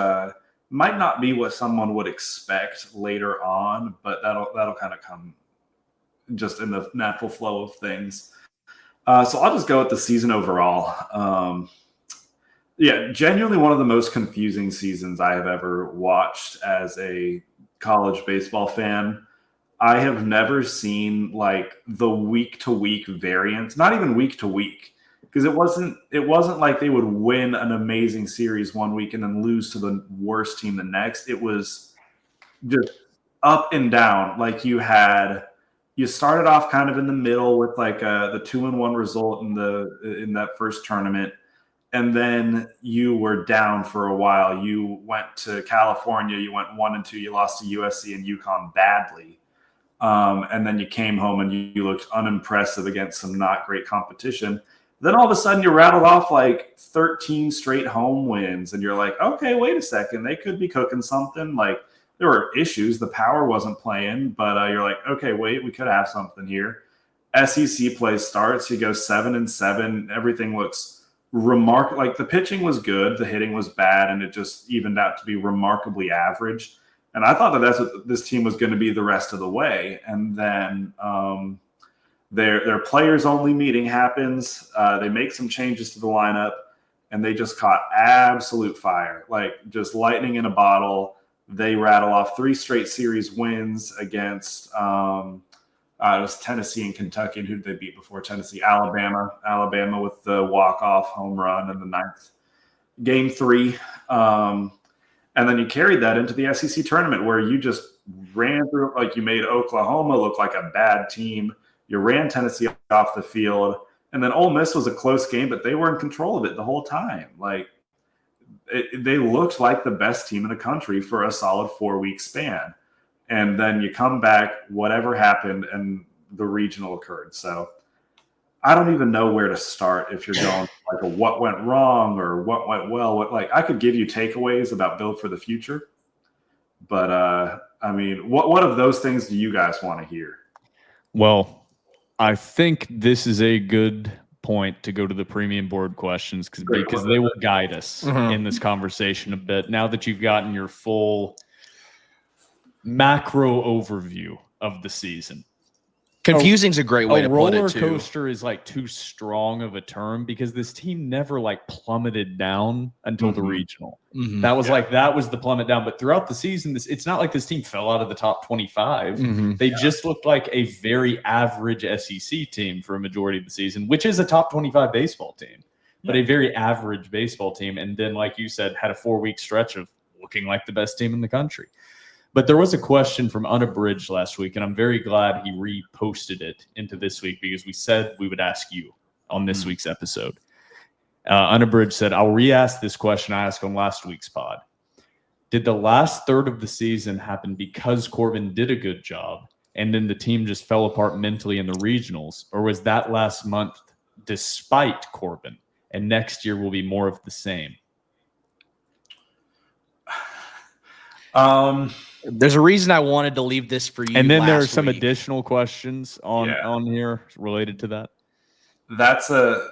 might not be what someone would expect later on, but that'll kind of come just in the natural flow of things. So I'll just go with the season overall. Yeah, genuinely one of the most confusing seasons I have ever watched as a college baseball fan. I have never seen like the week to week variance, not even week to week, because it wasn't like they would win an amazing series one week and then lose to the worst team the next. It was just up and down. Like you started off kind of in the middle with like the 2-1 result in that first tournament. And then you were down for a while. You went to California. You went 1-2. You lost to USC and UConn badly. And then you came home and you looked unimpressive against some not great competition. Then all of a sudden you rattled off like 13 straight home wins. And you're like, okay, wait a second. They could be cooking something. Like there were issues. The power wasn't playing. But you're like, okay, wait, we could have something here. SEC play starts. You go 7-7. Everything looks remarkable. Like the pitching was good, the hitting was bad, and it just evened out to be remarkably average. And I thought that that's what this team was going to be the rest of the way. And then their players only meeting happens. They make some changes to the lineup, and they just caught absolute fire, like just lightning in a bottle. They rattle off 3 straight series wins against it was Tennessee and Kentucky. And who did they beat before Tennessee? Alabama with the walk-off home run in the 9th. Game 3. And then you carried that into the SEC tournament where you just ran through, like you made Oklahoma look like a bad team. You ran Tennessee off the field. And then Ole Miss was a close game, but they were in control of it the whole time. Like they looked like the best team in the country for a solid 4-week span. And then you come back, whatever happened, and the regional occurred. So I don't even know where to start if you're going like a what went wrong or what went well. Like I could give you takeaways about Build for the Future. But, I mean, what of those things do you guys want to hear? Well, I think this is a good point to go to the premium board questions because they will guide us in this conversation a bit. Now that you've gotten your full macro overview of the season. Confusing is a great way to put it, too. Roller coaster is like too strong of a term because this team never like plummeted down until the regional. That was that was the plummet down. But throughout the season, it's not like this team fell out of the top 25. They just looked like a very average SEC team for a majority of the season, which is a top 25 baseball team, but a very average baseball team. And then, like you said, had a 4-week stretch of looking like the best team in the country. But there was a question from Unabridged last week, and I'm very glad he reposted it into this week because we said we would ask you on this week's episode. Unabridged said, I'll re-ask this question I asked on last week's pod. Did the last third of the season happen because Corbin did a good job and then the team just fell apart mentally in the regionals? Or was that last month despite Corbin and next year will be more of the same? There's a reason I wanted to leave this for you. And then there are some additional questions on here related to that. That's a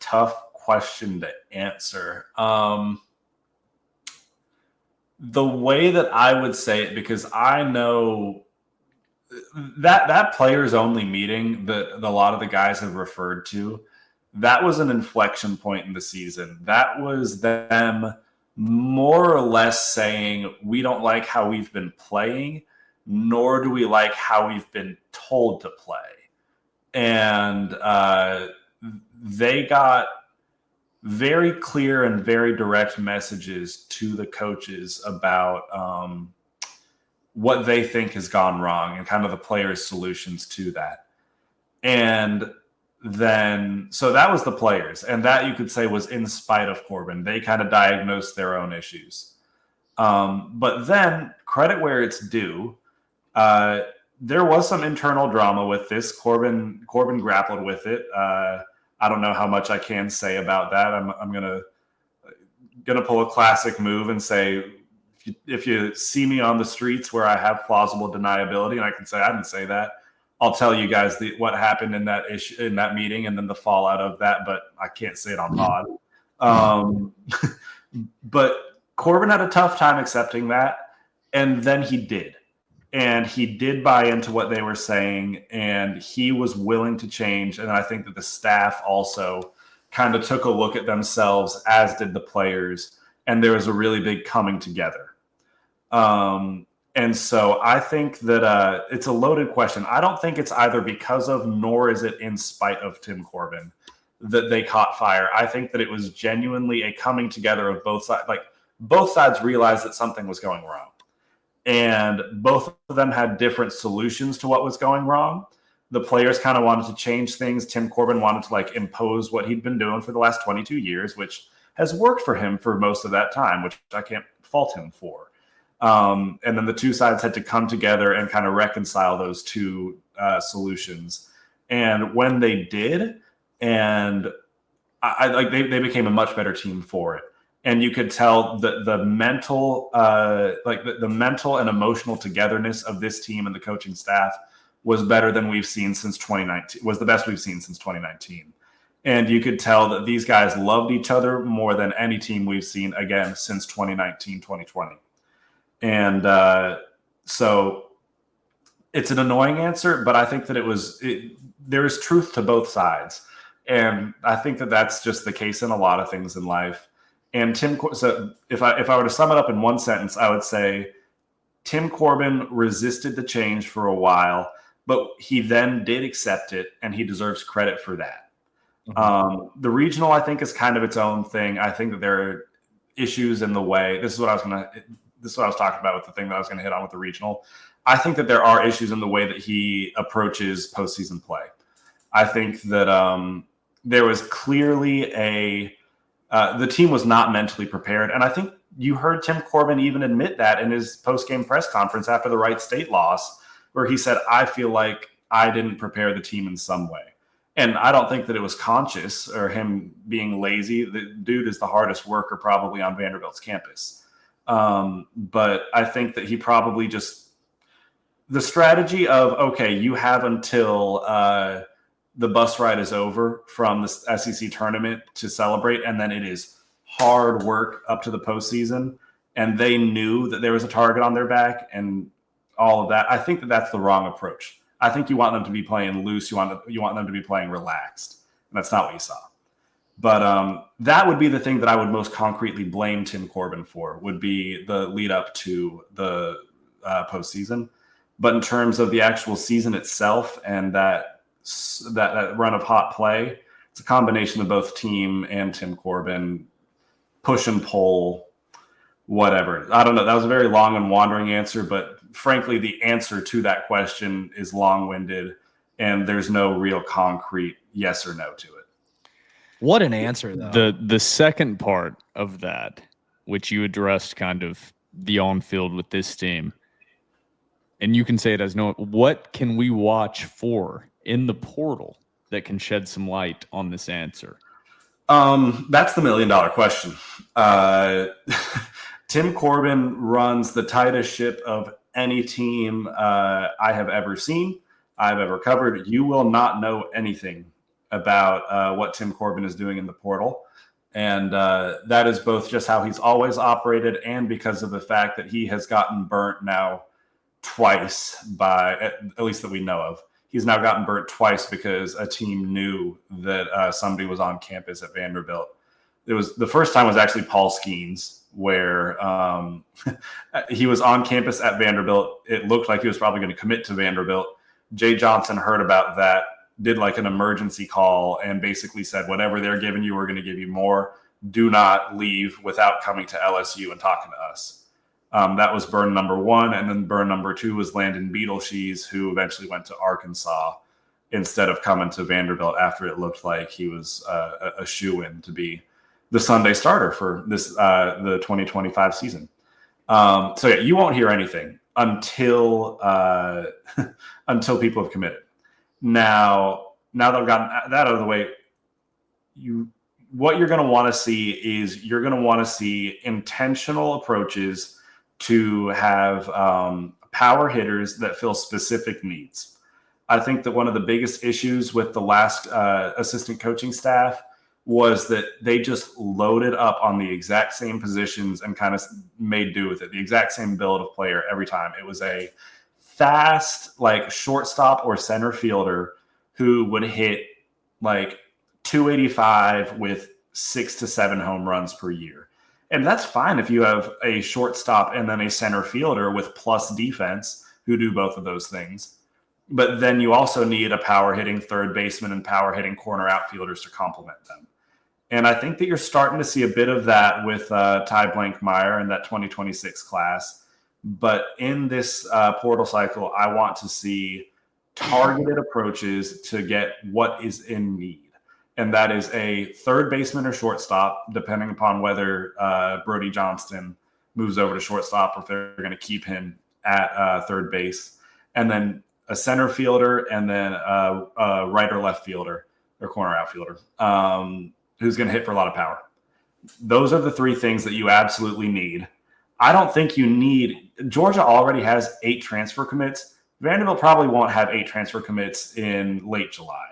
tough question to answer. The way that I would say it, because I know that players only meeting that a lot of the guys have referred to, that was an inflection point in the season. That was them more or less saying, we don't like how we've been playing, nor do we like how we've been told to play. And they got very clear and very direct messages to the coaches about what they think has gone wrong and kind of the players' solutions to that. And then, so that was the players. And that you could say was in spite of Corbin. They kind of diagnosed their own issues. But then, credit where it's due, there was some internal drama with this. Corbin grappled with it. I don't know how much I can say about that. I'm gonna pull a classic move and say, if you see me on the streets where I have plausible deniability, and I can say I didn't say that, I'll tell you guys what happened in that issue, in that meeting, and then the fallout of that. But I can't say it on pod. But Corbin had a tough time accepting that, and then he did. And he did buy into what they were saying, and he was willing to change. And I think that the staff also kind of took a look at themselves, as did the players, and there was a really big coming together. And so I think that it's a loaded question. I don't think it's either because of nor is it in spite of Tim Corbin that they caught fire. I think that it was genuinely a coming together of both sides. Like, both sides realized that something was going wrong. And both of them had different solutions to what was going wrong. The players kind of wanted to change things. Tim Corbin wanted to like impose what he'd been doing for the last 22 years, which has worked for him for most of that time, which I can't fault him for. And then the two sides had to come together and kind of reconcile those two solutions. And when they did, and I like they became a much better team for it. And you could tell that the mental, the mental and emotional togetherness of this team and the coaching staff was better than we've seen since 2019, was the best we've seen since 2019. And you could tell that these guys loved each other more than any team we've seen, again, since 2019, 2020. And so it's an annoying answer, but I think that there is truth to both sides. And I think that that's just the case in a lot of things in life. And so if I were to sum it up in one sentence, I would say Tim Corbin resisted the change for a while, but he then did accept it, and he deserves credit for that. Mm-hmm. The regional, I think, is kind of its own thing. I think that there are issues in the way. This is what I was talking about with the thing that I was going to hit on with the regional. I think that there are issues in the way that he approaches postseason play. I think that there was clearly the team was not mentally prepared. And I think you heard Tim Corbin even admit that in his post-game press conference after the Wright State loss, where he said, I feel like I didn't prepare the team in some way. And I don't think that it was conscious or him being lazy. The dude is the hardest worker probably on Vanderbilt's campus. But I think that he probably just – the strategy of, okay, you have until the bus ride is over from the SEC tournament to celebrate, and then it is hard work up to the postseason, and they knew that there was a target on their back and all of that. I think that that's the wrong approach. I think you want them to be playing loose. You want them to be playing relaxed. And that's not what you saw. But that would be the thing that I would most concretely blame Tim Corbin for, would be the lead up to the postseason. But in terms of the actual season itself and that run of hot play, it's a combination of both team and Tim Corbin, push and pull, whatever. I don't know. That was a very long and wandering answer, but frankly, the answer to that question is long-winded, and there's no real concrete yes or no to it. What an answer, though. The second part of that, which you addressed kind of the on-field with this team, and you can say it as no, what can we watch for in the portal that can shed some light on this answer? That's the $1 million question. Tim Corbin runs the tightest ship of any team I have ever seen, I've ever covered. You will not know anything about what Tim Corbin is doing in the portal. And that is both just how he's always operated and because of the fact that he has gotten burnt now twice by, at least that we know of. He's now gotten burnt twice because a team knew that somebody was on campus at Vanderbilt. It was the first time was actually Paul Skeens, where he was on campus at Vanderbilt. It looked like he was probably going to commit to Vanderbilt. Jay Johnson heard about that, did like an emergency call, and basically said, whatever they're giving you, we're going to give you more. Do not leave without coming to LSU and talking to us. That was burn number one. And then burn number two was Landon Beetleshees, who eventually went to Arkansas instead of coming to Vanderbilt after it looked like he was a shoo-in to be the Sunday starter for this the 2025 season. So yeah, you won't hear anything until until people have committed. Now that I've gotten that out of the way, what you're going to want to see is you're going to want to see intentional approaches to have power hitters that fill specific needs. I think that one of the biggest issues with the last assistant coaching staff was that they just loaded up on the exact same positions and kind of made do with it. The exact same build of player every time. It was a fast, like shortstop or center fielder who would hit like 285 with 6 to 7 home runs per year. And that's fine if you have a shortstop and then a center fielder with plus defense who do both of those things. But then you also need a power hitting third baseman and power hitting corner outfielders to complement them. And I think that you're starting to see a bit of that with Ty Blankmeyer in that 2026 class. But in this portal cycle, I want to see targeted approaches to get what is in need. And that is a third baseman or shortstop, depending upon whether Brody Johnston moves over to shortstop or if they're going to keep him at third base. And then a center fielder, and then a right or left fielder or corner outfielder who's going to hit for a lot of power. Those are the 3 things that you absolutely need. I don't think you need – Georgia already has 8 transfer commits. Vanderbilt probably won't have 8 transfer commits in late July.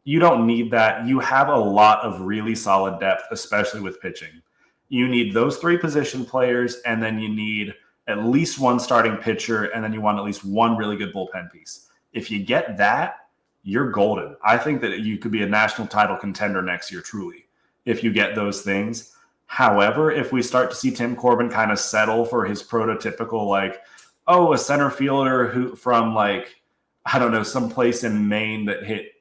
You don't need that. You have a lot of really solid depth, especially with pitching. You need those 3 position players, and then you need at least 1 starting pitcher, and then you want at least 1 really good bullpen piece. If you get that, you're golden. I think that you could be a national title contender next year, truly, if you get those things. However, if we start to see Tim Corbin kind of settle for his prototypical, like, oh, a center fielder who from like, I don't know, someplace in Maine that hit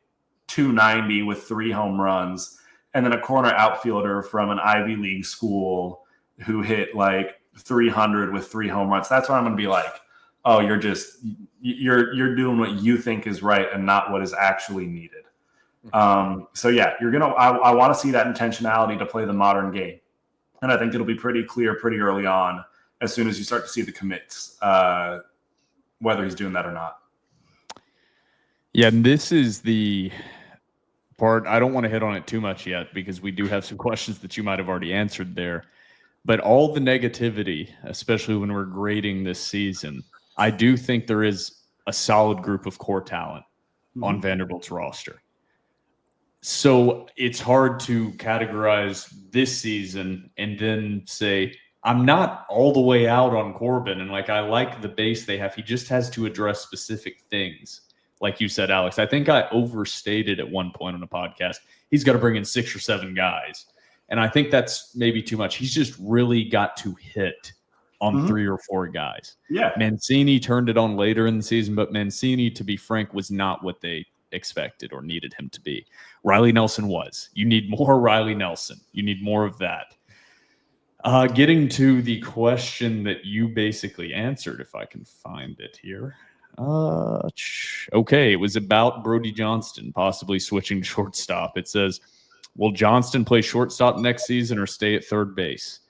290 with 3 home runs, and then a corner outfielder from an Ivy League school who hit like 300 with 3 home runs, that's when I'm going to be like, oh, you're doing what you think is right and not what is actually needed. So yeah, I want to see that intentionality to play the modern game. And I think it'll be pretty clear pretty early on as soon as you start to see the commits, whether he's doing that or not. Yeah, and this is the part, I don't want to hit on it too much yet because we do have some questions that you might have already answered there. But all the negativity, especially when we're grading this season, I do think there is a solid group of core talent on Vanderbilt's roster. So it's hard to categorize this season and then say, I'm not all the way out on Corbin. And like, I like the base they have. He just has to address specific things. Like you said, Alex, I think I overstated at one point on a podcast. He's got to bring in 6 or 7 guys. And I think that's maybe too much. He's just really got to hit on 3 or 4 guys. Yeah. Mancini turned it on later in the season, but Mancini, to be frank, was not what they expected or needed him to be. Riley Nelson was. You need more Riley Nelson. You need more of that. Getting to the question that you basically answered, if I can find it here. Okay, it was about Brody Johnston possibly switching to shortstop. It says, will Johnston play shortstop next season or stay at third base?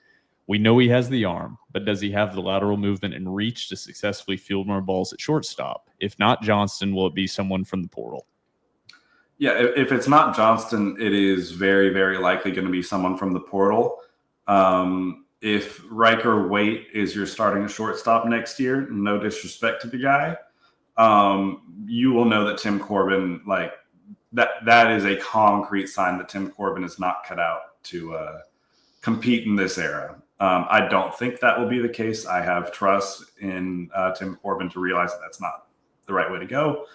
We know he has the arm, but does he have the lateral movement and reach to successfully field more balls at shortstop? If not Johnston, will it be someone from the portal? Yeah, if it's not Johnston, it is very, very likely going to be someone from the portal. If Riker Waite is your starting shortstop next year, no disrespect to the guy, you will know that Tim Corbin, like that is a concrete sign that Tim Corbin is not cut out to compete in this era. I don't think that will be the case. I have trust in Tim Corbin to realize that that's not the right way to go.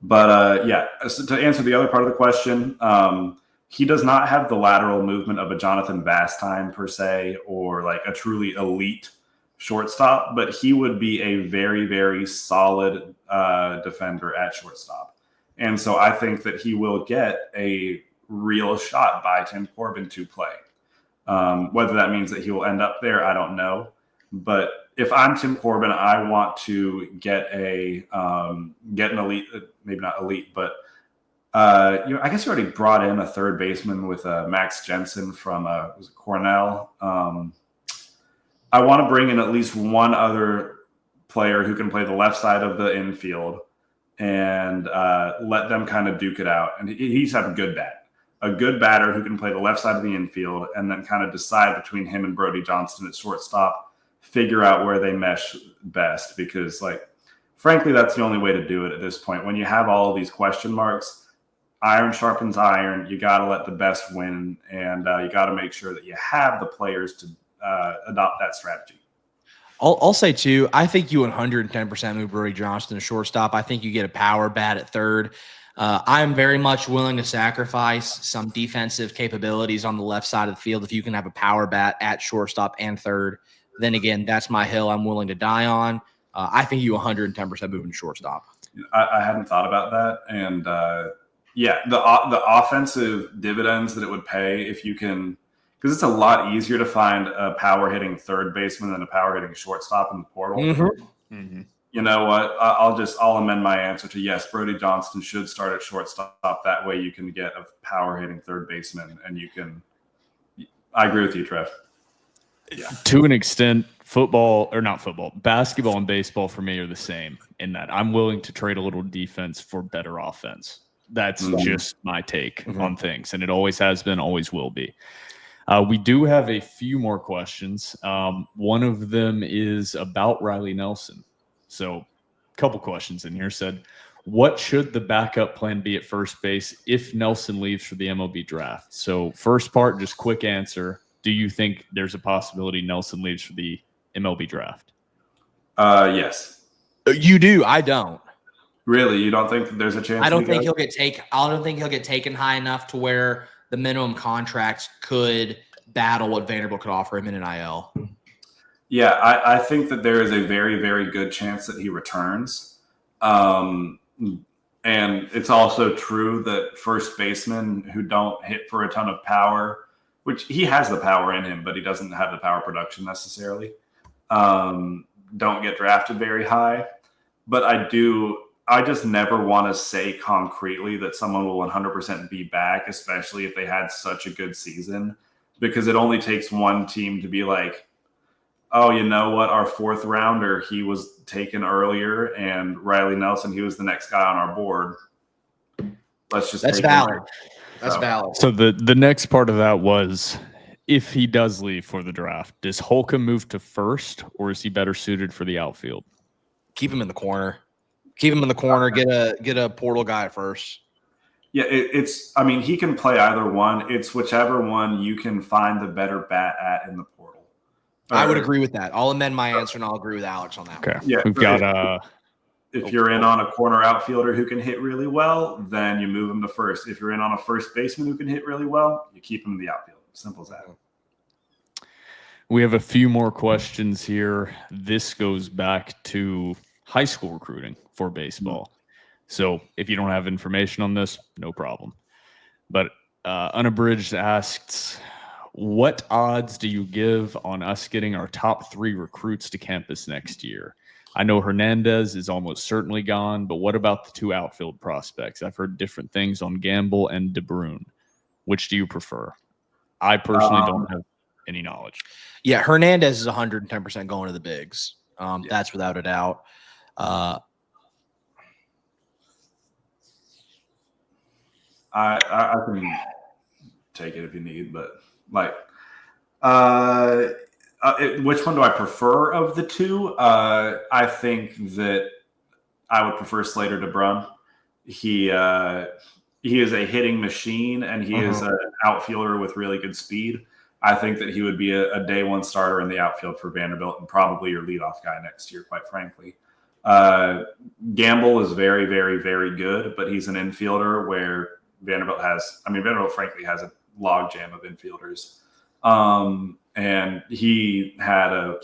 But yeah, so to answer the other part of the question, he does not have the lateral movement of a Jonathan Bastine per se, or like a truly elite shortstop, but he would be a very, very solid defender at shortstop. And so I think that he will get a real shot by Tim Corbin to play. Whether that means that he will end up there, I don't know. But if I'm Tim Corbin, I want to get an elite, maybe not elite, but I guess you already brought in a third baseman with Max Jensen from was it Cornell. I want to bring in at least one other player who can play the left side of the infield and let them kind of duke it out. And he's have a good batter who can play the left side of the infield and then kind of decide between him and Brody Johnston at shortstop, figure out where they mesh best. Because, like, frankly, that's the only way to do it at this point. When you have all of these question marks, iron sharpens iron. You got to let the best win, and you got to make sure that you have the players to adopt that strategy. I'll say, too, I think you 110% move Brody Johnston to shortstop. I think you get a power bat at third. I'm very much willing to sacrifice some defensive capabilities on the left side of the field. If you can have a power bat at shortstop and third, then again, that's my hill I'm willing to die on. I think you 110% moving to shortstop. I hadn't thought about that. And the offensive dividends that it would pay if you can, because it's a lot easier to find a power hitting third baseman than a power hitting shortstop in the portal. Mhm. You know what? I'll amend my answer to yes. Brody Johnston should start at shortstop. That way you can get a power hitting third baseman, and you can. I agree with you, Trev. Yeah. To an extent, basketball and baseball for me are the same in that I'm willing to trade a little defense for better offense. That's just my take on things, and it always has been, always will be. We do have a few more questions. One of them is about Riley Nelson. So a couple questions in here said, what should the backup plan be at first base if Nelson leaves for the MLB draft? So first part, just quick answer. Do you think there's a possibility Nelson leaves for the MLB draft? Yes. You do. I don't. Really? You don't think that there's a chance? I don't think he'll get taken high enough to where the minimum contracts could battle what Vanderbilt could offer him in an IL. Yeah, I think that there is a very, very good chance that he returns. And it's also true that first basemen who don't hit for a ton of power, which he has the power in him, but he doesn't have the power production necessarily, don't get drafted very high. But I just never want to say concretely that someone will 100% be back, especially if they had such a good season, because it only takes one team to be like, oh, you know what? Our fourth rounder, he was taken earlier, and Riley Nelson, he was the next guy on our board. That's valid. That's valid. So the next part of that was, if he does leave for the draft, does Holcomb move to first, or is he better suited for the outfield? Keep him in the corner. Keep him in the corner. Get a portal guy at first. Yeah, I mean, he can play either one. It's whichever one you can find the better bat at in the portal. I would agree with that. I'll amend my answer, and I'll agree with Alex on that. Okay. One. Yeah, We've got if you're in on a corner outfielder who can hit really well, then you move him to first. If you're in on a first baseman who can hit really well, you keep him in the outfield. Simple as that. We have a few more questions here. This goes back to high school recruiting for baseball. So if you don't have information on this, no problem. But Unabridged asks, what odds do you give on us getting our top 3 recruits to campus next year? I know Hernandez is almost certainly gone, but what about the 2 outfield prospects? I've heard different things on Gamble and DeBrune. Which do you prefer? I personally don't have any knowledge. Yeah, Hernandez is 110% going to the bigs. That's without a doubt. I can take it if you need, but which one do I prefer of the 2? I think that I would prefer Slater DeBrun. He is a hitting machine, and he is an outfielder with really good speed. I think that he would be a day one starter in the outfield for Vanderbilt and probably your leadoff guy next year, quite frankly. Gamble is very, very, very good, but he's an infielder where Vanderbilt frankly has a logjam of infielders. And he had a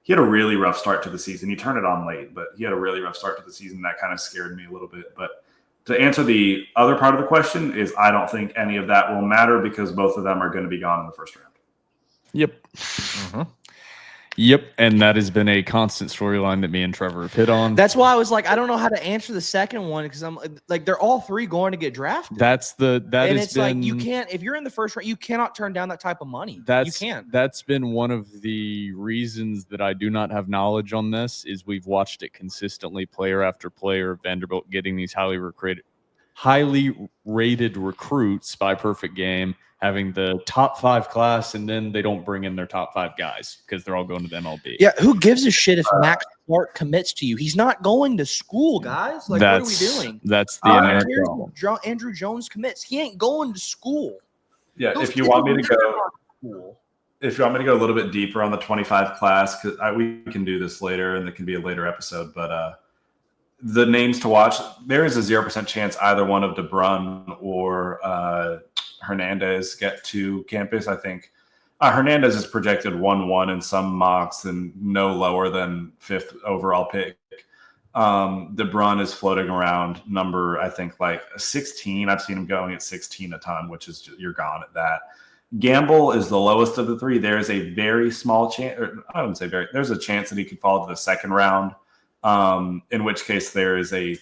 really rough start to the season. He turned it on late, but he had a really rough start to the season. That kind of scared me a little bit. But to answer the other part of the question is, I don't think any of that will matter because both of them are going to be gone in the first round. Yep. Yep, and that has been a constant storyline that me and Trevor have hit on. That's why I was like, I don't know how to answer the second one because I'm like, they're all 3 going to get drafted. Like you can't, if you're in the first round, you cannot turn down that type of money. You can't. That's been one of the reasons that I do not have knowledge on this. Is we've watched it consistently, player after player, Vanderbilt getting these highly rated recruits by Perfect Game, having the top 5 class, and then they don't bring in their top 5 guys because they're all going to the MLB. Yeah, who gives a shit if Max Clark commits to you? He's not going to school, guys. Like, what are we doing? That's the Andrew Jones commits. He ain't going to school. Yeah, if you want me to go a little bit deeper on the 25 class, because we can do this later, and it can be a later episode. But the names to watch, there is a 0% chance either one of DeBrun or Hernandez get to campus. I think Hernandez is projected 1-1 in some mocks and no lower than 5th overall pick. DeBrun is floating around number, I think, like 16. I've seen him going at 16 a ton, which is you're gone at that. Gamble is the lowest of the three. There is a very small chance, or I wouldn't say very, there's a chance that he could fall to the second round, in which case there is a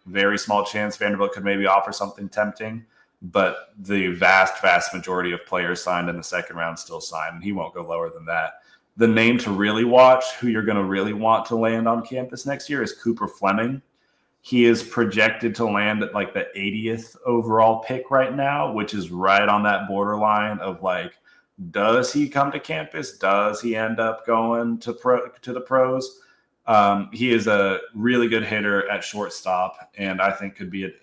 very small chance Vanderbilt could maybe offer something tempting. But the vast majority of players signed in the second round still signed, and he won't go lower than that. The name to really watch, who you're going to really want to land on campus next year, is Cooper Fleming. He is projected to land at like the 80th overall pick right now, which is right on that borderline of like, does he come to campus? Does he end up going to the pros? He is a really good hitter at shortstop, and I think could be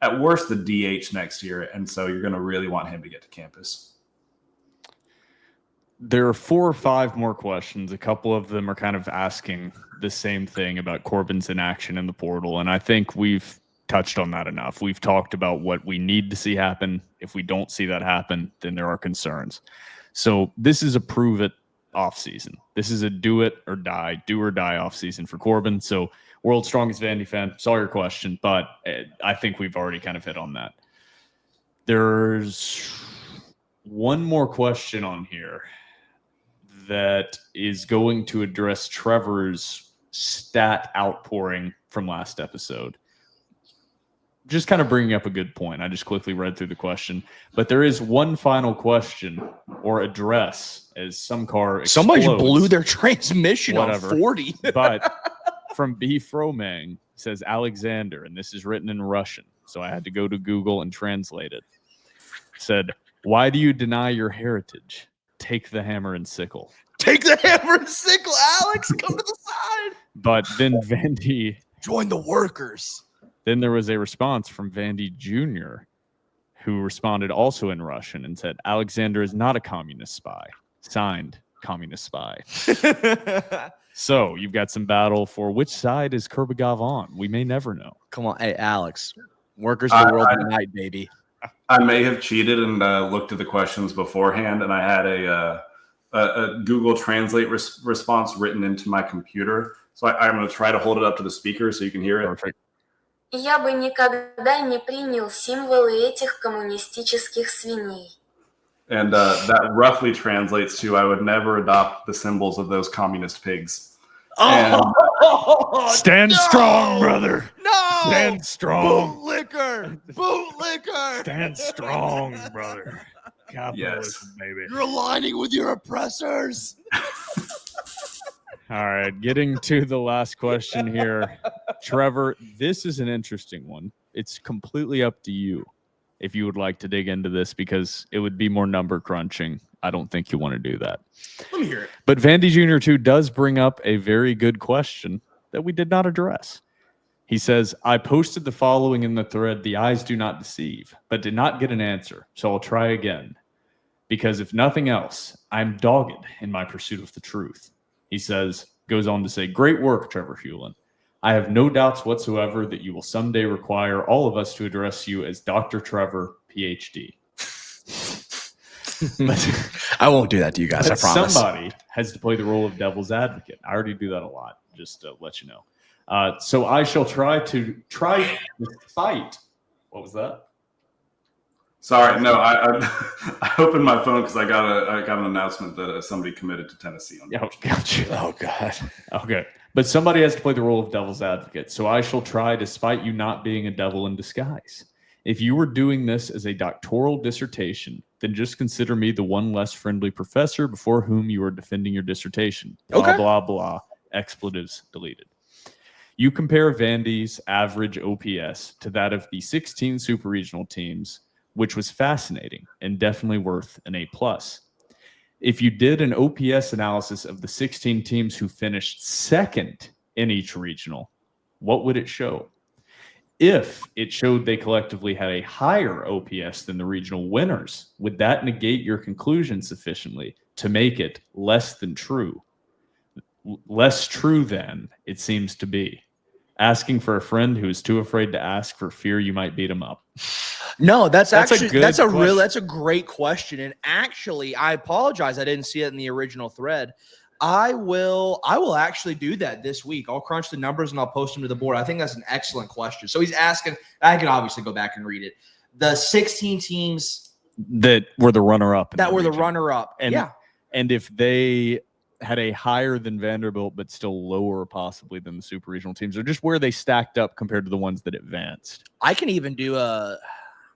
at worst the DH next year. And so you're going to really want him to get to campus. There are 4 or 5 more questions. A couple of them are kind of asking the same thing about Corbin's inaction in the portal, and I think we've touched on that enough. We've talked about what we need to see happen. If we don't see that happen, then there are concerns. So this is a prove it offseason. This is a do or die offseason for Corbin. So world's strongest Vandy fan, saw your question, but I think we've already kind of hit on that. There's one more question on here that is going to address Trevor's stat outpouring from last episode. Just kind of bringing up a good point. I just quickly read through the question, but there is one final question or address as some car explodes. Somebody blew their transmission Whatever. on 40. But from B. Fromang says Alexander, and this is written in Russian, so I had to go to Google and translate it. Said, why do you deny your heritage? Take the hammer and sickle. Take the hammer and sickle, Alex. Come to the side. But then Vandy, Join the workers. then there was a response from Vandy Jr., who responded also in Russian and said, Alexander is not a communist spy. Signed, communist spy. So you've got some battle for which side is Kurbegov on? We may never know. Come on. Hey, Alex. Workers of the world unite, baby. I may have cheated and looked at the questions beforehand, and I had a Google Translate response written into my computer. So I'm going to try to hold it up to the speaker so you can hear it. Perfect. Я бы никогда не принял символы этих коммунистических свиней. And that roughly translates to, I would never adopt the symbols of those communist pigs. Stand strong, brother. No. Stand strong. Bootlicker. Bootlicker. Stand strong, brother. Capitalism, baby. You're aligning with your oppressors. All right, getting to the last question here. Trevor, this is an interesting one. It's completely up to you if you would like to dig into this, because it would be more number crunching. I don't think you want to do that. Let me hear it. But Vandy Jr. too does bring up a very good question that we did not address. He says, I posted the following in the thread, the eyes do not deceive, but did not get an answer. So I'll try again. Because if nothing else, I'm dogged in my pursuit of the truth. He says, goes on to say, great work, Trevor Hulan. I have no doubts whatsoever that you will someday require all of us to address you as Dr. Trevor, PhD. I won't do that to you guys, I promise. Somebody has to play the role of devil's advocate. I already do that a lot, just to let you know. So I shall try despite. What was that? Sorry, no, I opened my phone because I got an announcement that somebody committed to Tennessee. Oh, gotcha. Oh, God. Okay. But somebody has to play the role of devil's advocate. So I shall try despite you not being a devil in disguise. If you were doing this as a doctoral dissertation, then just consider me the one less friendly professor before whom you are defending your dissertation. Blah, Okay. blah, blah. Expletives deleted. You compare Vandy's average OPS to that of the 16 super regional teams, which was fascinating and definitely worth an A+. If you did an OPS analysis of the 16 teams who finished second in each regional, what would it show? If it showed they collectively had a higher OPS than the regional winners, would that negate your conclusion sufficiently to make it less than true? Less true than it seems to be. Asking for a friend who is too afraid to ask for fear you might beat him up. No, that's That's a actually good that's a question. that's a great question. And actually, I apologize, I didn't see it in the original thread. I will actually do that this week. I'll crunch the numbers and I'll post them to the board. I think that's an excellent question. So he's asking, I can obviously go back and read it. The 16 teams That were the runner-up. that were the runner-up. And, yeah. And if they had a higher than Vanderbilt, but still lower possibly than the super regional teams, or just where they stacked up compared to the ones that advanced. I can even do I'm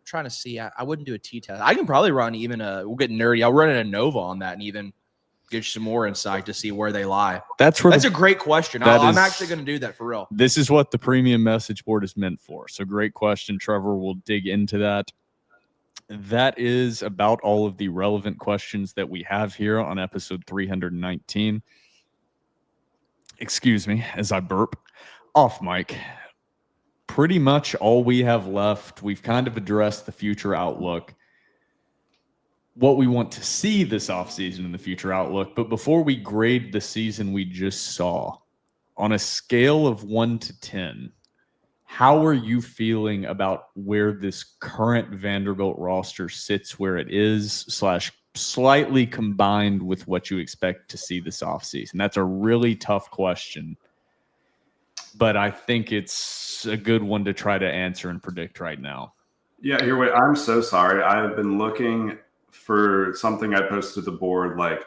trying to see. I wouldn't do a T-test. I can probably run even we'll get nerdy. I'll run a Nova on that and even get you some more insight to see where they lie. That's a great question. I'm actually going to do that for real. This is what the premium message board is meant for. So great question, Trevor. We'll dig into that. That is about all of the relevant questions that we have here on episode 319. Excuse me as I burp. Off mic. Pretty much all we have left. We've kind of addressed the future outlook, what we want to see this offseason in the future outlook. But before we grade the season we just saw, on a scale of 1 to 10, how are you feeling about where this current Vanderbilt roster sits where it is / slightly combined with what you expect to see this offseason? That's a really tough question, but I think it's a good one to try to answer and predict right now. Yeah, I'm so sorry. I've been looking for something I posted to the board like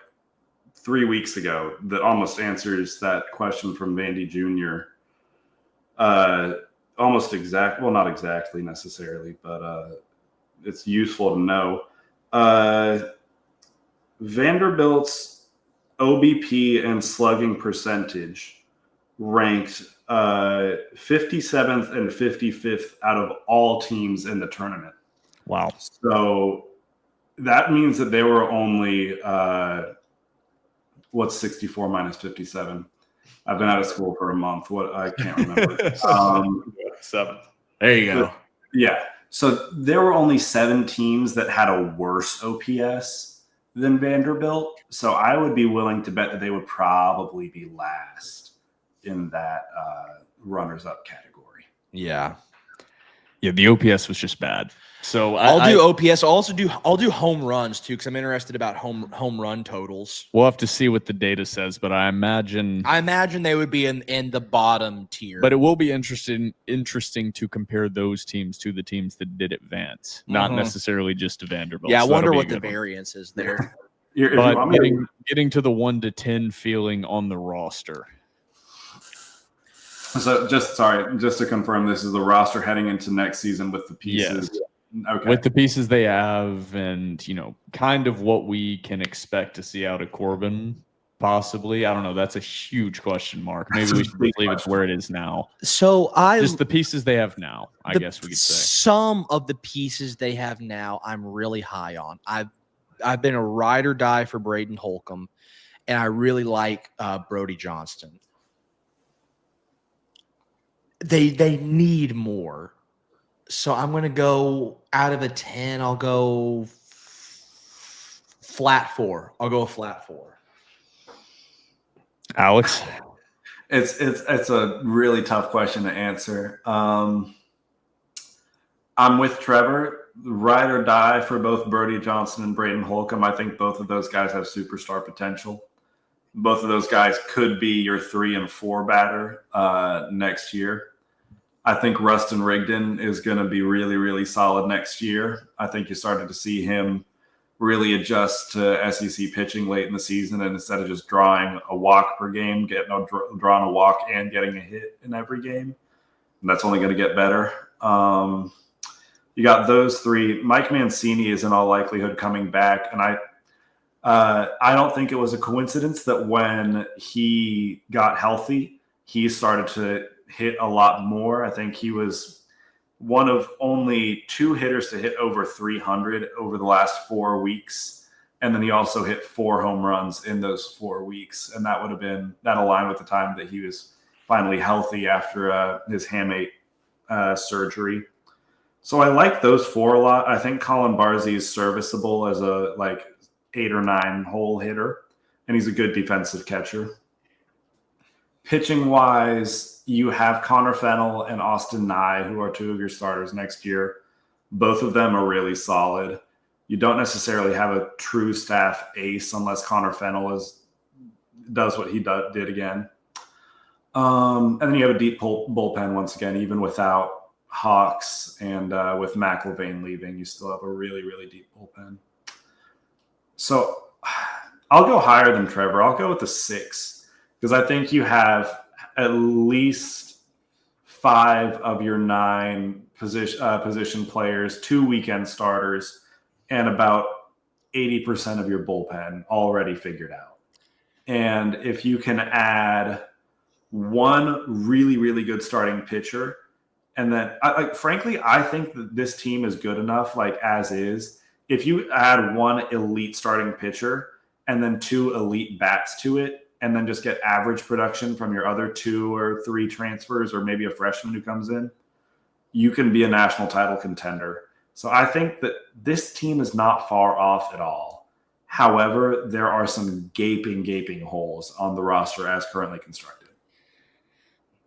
3 weeks ago that almost answers that question from Vandy Jr. Almost exact. Well, not exactly necessarily, but it's useful to know. Vanderbilt's OBP and slugging percentage ranked 57th and 55th out of all teams in the tournament. Wow. So that means that they were only what's 64 minus 57? I've been out of school for a month. I can't remember. 7. There you go. Yeah. So there were only 7 teams that had a worse OPS than Vanderbilt. So I would be willing to bet that they would probably be last in that runners-up category. Yeah. Yeah, the OPS was just bad. So I'll do OPS. I'll do home runs too, because I'm interested about home run totals. We'll have to see what the data says, but I imagine they would be in the bottom tier. But it will be interesting to compare those teams to the teams that did advance, not necessarily just to Vanderbilt. Yeah, I so wonder what the variance is there. But getting to the 1 to 10 feeling on the roster. So just to confirm, this is the roster heading into next season with the pieces. Yes. Okay. With the pieces they have, and kind of what we can expect to see out of Corbin, possibly. I don't know. That's a huge question mark. Maybe we should leave it where it is now. So just the pieces they have now, I guess we could say. Some of the pieces they have now, I'm really high on. I've been a ride or die for Braden Holcomb, and I really like Brody Johnston. They need more. So I'm going to go out of a 10. I'll go flat 4. I'll go a flat 4. Alex? It's a really tough question to answer. I'm with Trevor. Ride or die for both Brody Johnson and Braden Holcomb. I think both of those guys have superstar potential. Both of those guys could be your 3 and 4 batter next year. I think Rustin Rigdon is going to be really, really solid next year. I think you started to see him really adjust to SEC pitching late in the season, and instead of just drawing a walk per game, drawing a walk and getting a hit in every game. And that's only going to get better. You got those 3. Mike Mancini is in all likelihood coming back, and I don't think it was a coincidence that when he got healthy, he started to hit a lot more. I think he was one of only 2 hitters to hit over 300 over the last 4 weeks. And then he also hit 4 home runs in those 4 weeks. And that aligned with the time that he was finally healthy after his hamate surgery. So I like those 4 a lot. I think Colin Barzey is serviceable as a 8 or 9 hole hitter, and he's a good defensive catcher. Pitching wise, you have Connor Fennell and Austin Nye, who are two of your starters next year. Both of them are really solid. You don't necessarily have a true staff ace unless Connor Fennell does what he did again. And then you have a deep bullpen once again, even without Hawks and with McIlvain leaving, you still have a really, really deep bullpen. So I'll go higher than Trevor. I'll go with the 6 because I think you have at least 5 of your 9 position players, 2 weekend starters, and about 80% of your bullpen already figured out. And if you can add one really, really good starting pitcher, and then, frankly, I think that this team is good enough, as is. If you add one elite starting pitcher and then 2 elite bats to it, and then just get average production from your other 2 or 3 transfers, or maybe a freshman who comes in, you can be a national title contender. So I think that this team is not far off at all. However, there are some gaping holes on the roster as currently constructed.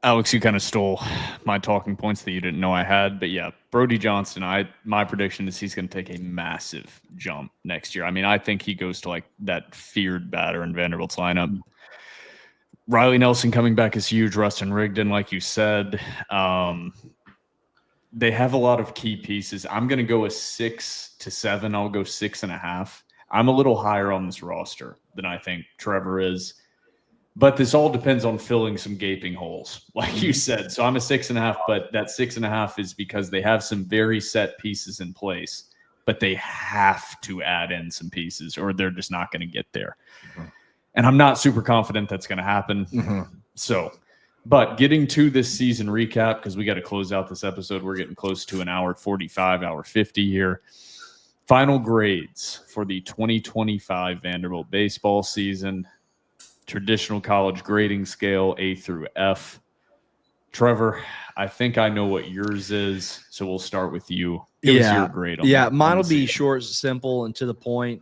Alex, you kind of stole my talking points that you didn't know I had. But yeah, Brody Johnston, my prediction is he's going to take a massive jump next year. I mean, I think he goes to that feared batter in Vanderbilt's lineup. Riley Nelson coming back is huge. Rustin Rigdon, like you said. They have a lot of key pieces. I'm going to go a 6 to 7. I'll go 6.5. I'm a little higher on this roster than I think Trevor is. But this all depends on filling some gaping holes, like you said. So I'm a 6.5, but that 6.5 is because they have some very set pieces in place, but they have to add in some pieces or they're just not going to get there. Mm-hmm. And I'm not super confident that's going to happen. Mm-hmm. So, but getting to this season recap, because we got to close out this episode. We're getting close to an hour 45, hour 50 here. Final grades for the 2025 Vanderbilt baseball season. Traditional college grading scale, A through F. Trevor, I think I know what yours is, so we'll start with you. Give us your grade on that. Mine will be short, simple, and to the point.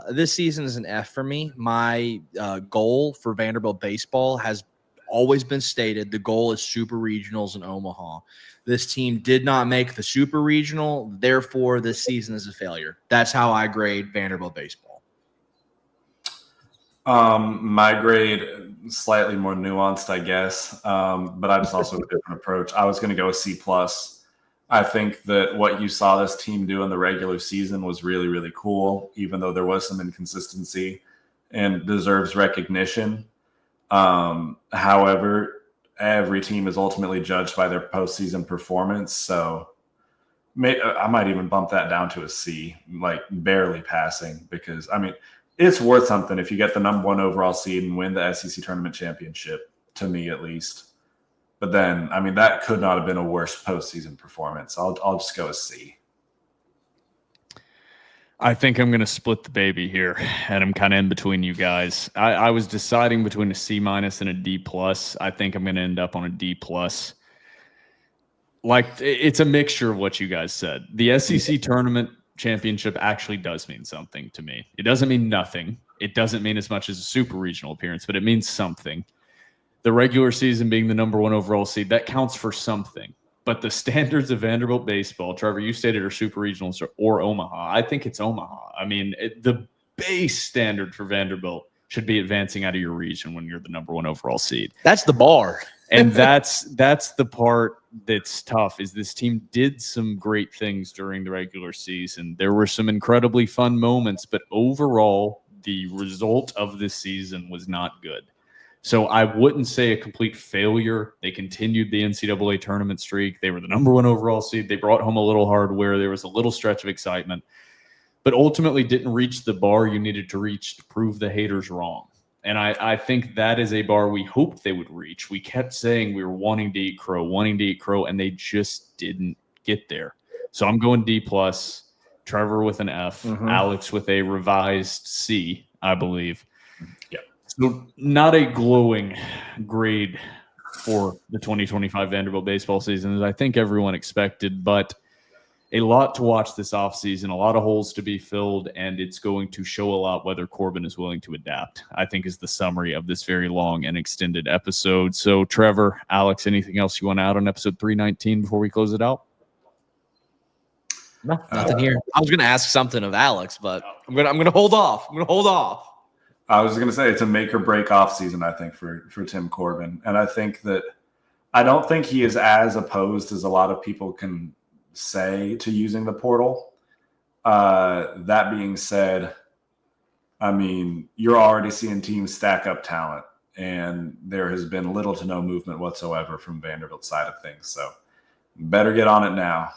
This season is an F for me. My goal for Vanderbilt baseball has always been stated. The goal is super regionals in Omaha. This team did not make the super regional, therefore this season is a failure. That's how I grade Vanderbilt baseball. My grade slightly more nuanced, I guess, but I just also have a different approach. I was going to go a C+. I think that what you saw this team do in the regular season was really, really cool, even though there was some inconsistency and deserves recognition. However, every team is ultimately judged by their postseason performance. So I might even bump that down to a C, barely passing, because, it's worth something if you get the number 1 overall seed and win the SEC tournament championship, to me at least. But then, that could not have been a worse postseason performance. I'll just go a C. I think I'm going to split the baby here, and I'm kind of in between you guys. I was deciding between a C- and a D+. I think I'm going to end up on a D+. It's a mixture of what you guys said. The SEC tournament championship actually does mean something to me. It doesn't mean nothing. It doesn't mean as much as a super regional appearance, but it means something. The regular season being the number 1 overall seed, that counts for something. But the standards of Vanderbilt baseball, Trevor, you stated are super regionals or Omaha. I think it's Omaha. The base standard for Vanderbilt should be advancing out of your region when you're the number 1 overall seed. That's the bar. And that's the part that's tough, is this team did some great things during the regular season. There were some incredibly fun moments, but overall, the result of this season was not good. So I wouldn't say a complete failure. They continued the NCAA tournament streak. They were the number 1 overall seed. They brought home a little hardware. There was a little stretch of excitement, but ultimately didn't reach the bar you needed to reach to prove the haters wrong. And I think that is a bar we hoped they would reach. We kept saying we were wanting to eat crow, and they just didn't get there. So I'm going D+, Trevor with an F, Alex with a revised C, I believe. Yeah. So not a glowing grade for the 2025 Vanderbilt baseball season, as I think everyone expected. But a lot to watch this offseason, a lot of holes to be filled, and it's going to show a lot whether Corbin is willing to adapt, I think is the summary of this very long and extended episode. So, Trevor, Alex, anything else you want to add on episode 319 before we close it out? No, nothing here. I was going to ask something of Alex, but I'm going to hold off. I was going to say it's a make or break off season, I think, for Tim Corbin. And I think that I don't think he is as opposed as a lot of people can say to using the portal. That being said, I mean, you're already seeing teams stack up talent, and there has been little to no movement whatsoever from Vanderbilt's side of things. So better get on it now.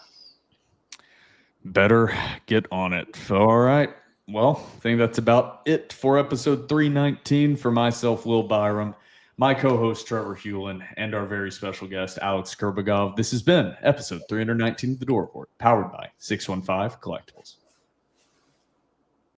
Better get on it. All right. Well, I think that's about it for episode 319. For myself, Will Byrum, my co-host Trevor Hulan, and our very special guest, Alex Kurbegov. This has been episode 319 of The Door Report, powered by 615 Collectibles.